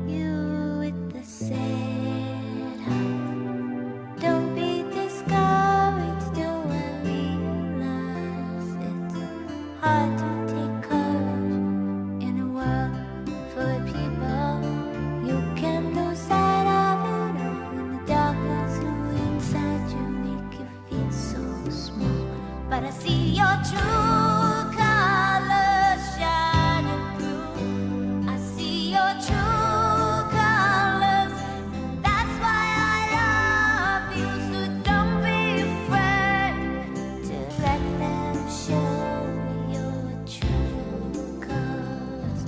You with the sad heart. Don't be discouraged, do I realize it's hard to take courage in a world full of people. You can lose sight of it all in the darkness who inside you make you feel so small. But I see your true colors shining through. I see your true colors, and that's why I love you. So don't be afraid to let them show your true colors.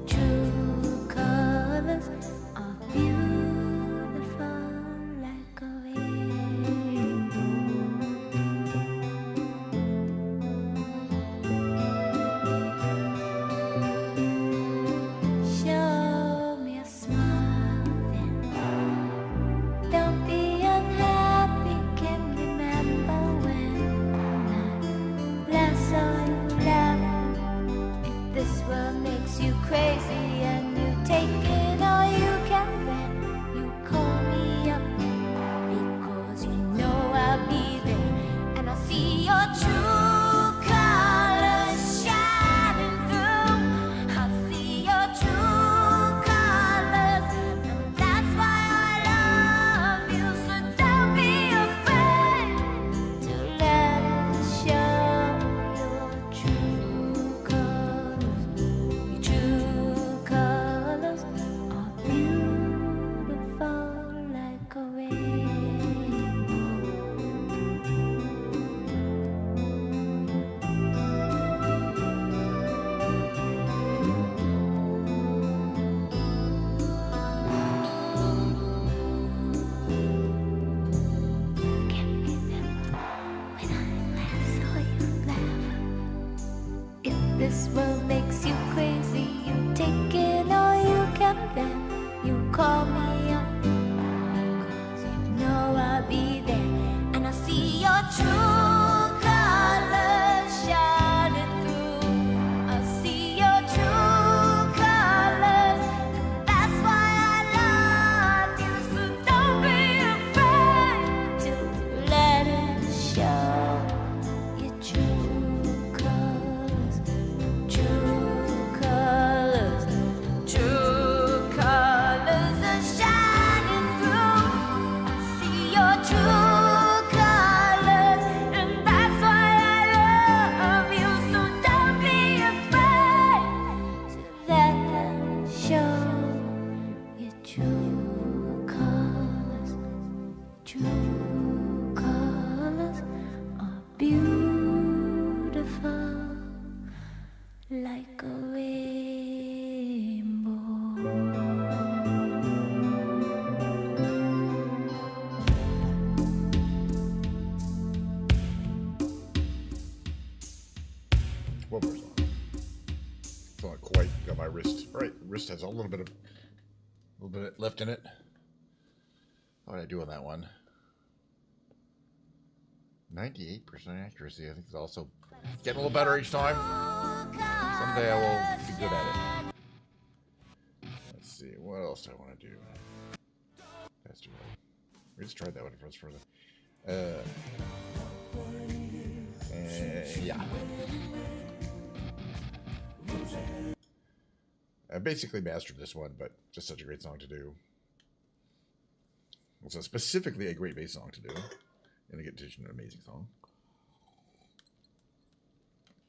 True colors are beautiful like a rainbow. this world makes you crazy, you take it all you can bear. You call me up because you know I'll be there, and I see your true colors shining through. I see your true colors, and that's why I love you. So don't be afraid to let it show. Your true colors, true colors are shining through. I see your true colors, and that's why I love you. So don't be afraid to let them show. Your true colors are beautiful like a rainbow. One more song. It's not quite got my wrist. All right, wrist has a little bit left in it. How did I do on that one? 98% accuracy. I think it's also getting a little better each time. Someday I will be good at it. Let's see, what else do I want to do? That's too hard. We just tried that one first further. Yeah. I basically mastered this one, but just such a great song to do. It's specifically a great bass song to do. And again, an amazing song.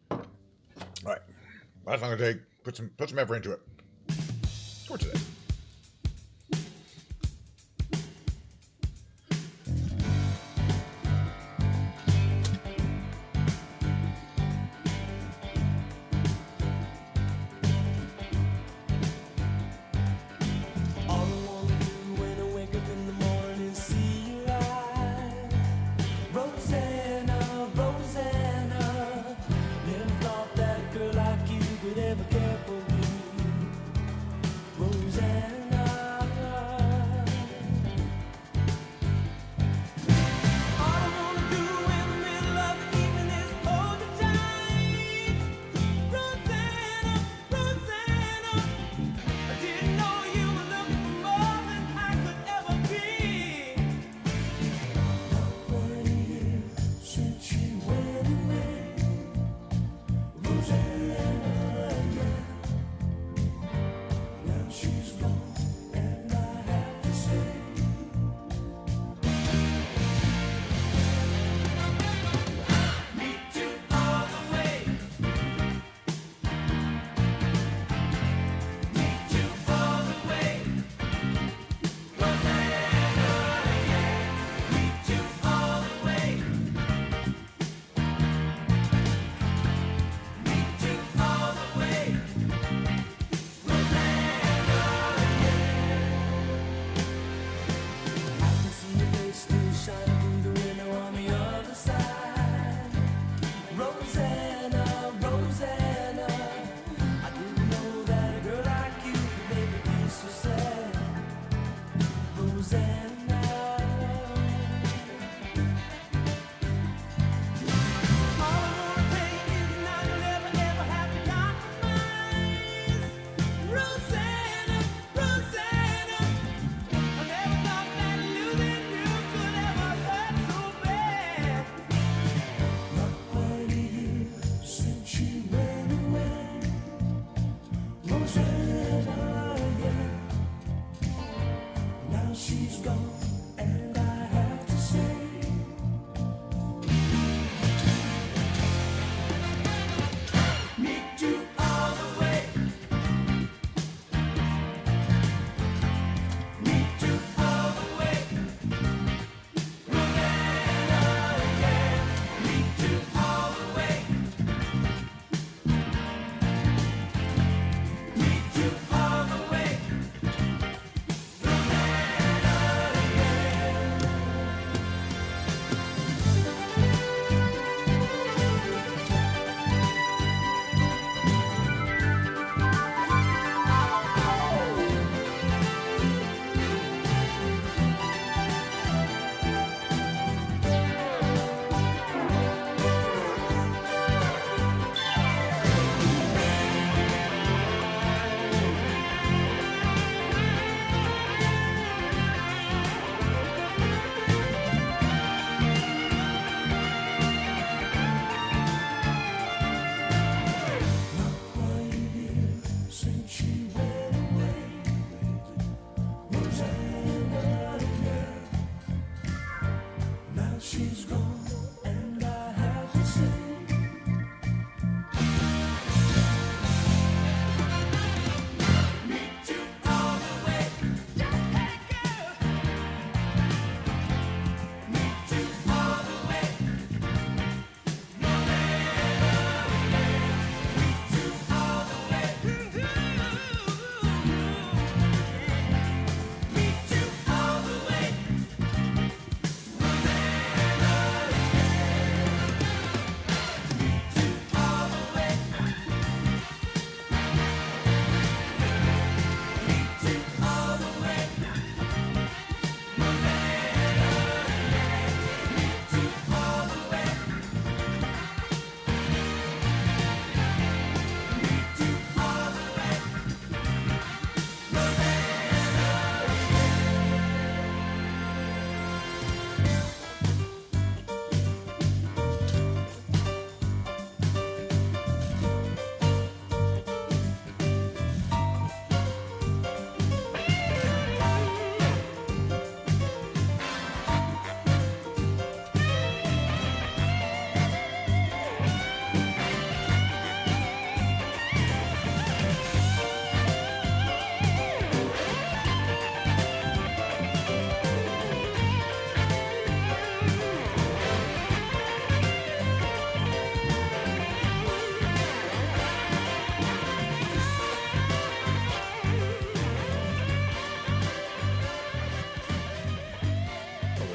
All right, last song to take. Put some effort into it. For today. All I wanna do when I wake up in the morning is see your eyes. Rosanna, Rosanna, never thought that a girl like you could ever care for me. Rosanna. And I had to say, meet you all the way. Hey girl, meet you all the way.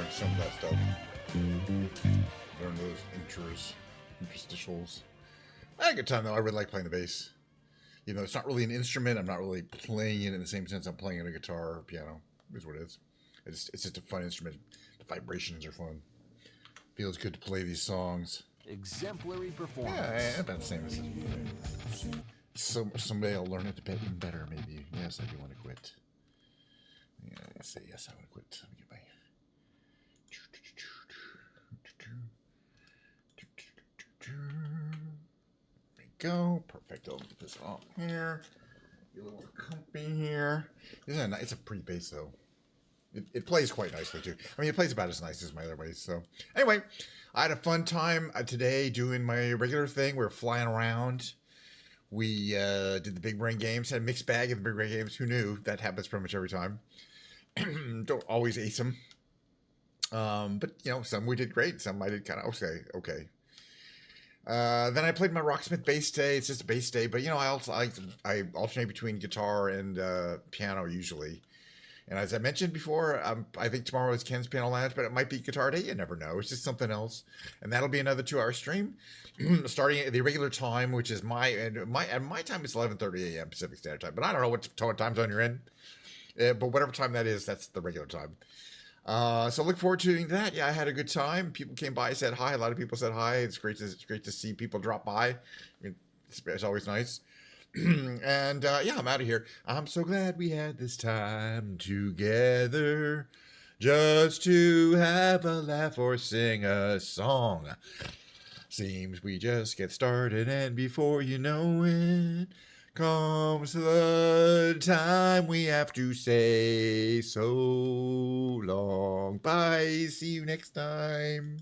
Some of that stuff. Learn those interstitials. I had a good time though. I really like playing the bass. You know, it's not really an instrument. I'm not really playing it in the same sense I'm playing it a guitar or piano. It is what it is. It's just a fun instrument. The vibrations are fun. Feels good to play these songs. Exemplary performance. Yeah, about the same as so someday I'll learn it even better. Maybe. Yes, I do want to quit. Yeah, I say yes. I want to quit. Let me get my. There we go. Perfect. I'll get this off here. Get a little comfy here. It's a pretty bass though. It plays quite nicely too. I mean, it plays about as nice as my other bass. So anyway, I had a fun time today doing my regular thing. We were flying around. We did the big brain games. Had a mixed bag of the big brain games. Who knew? That happens pretty much every time. Don't always ace them. But you know, some we did great. Some I did kind of okay. Then I played my Rocksmith bass day. It's just a bass day, but you know, I alternate between guitar and piano usually. And as I mentioned before, I think tomorrow is Ken's Piano Lounge, but it might be guitar day. You never know. It's just something else, and that'll be another 2-hour stream, starting at the regular time, which is my time is 11:30 a.m. Pacific Standard Time. But I don't know what time zone you're in, but whatever time that is, that's the regular time. So look forward to doing that. Yeah, I had a good time. People came by, said hi. A lot of people said hi. It's great to see people drop by. I mean, it's always nice. And yeah, I'm out of here. I'm so glad we had this time together just to have a laugh or sing a song. Seems we just get started, and before you know it, comes the time we have to say so long. Bye. See you next time.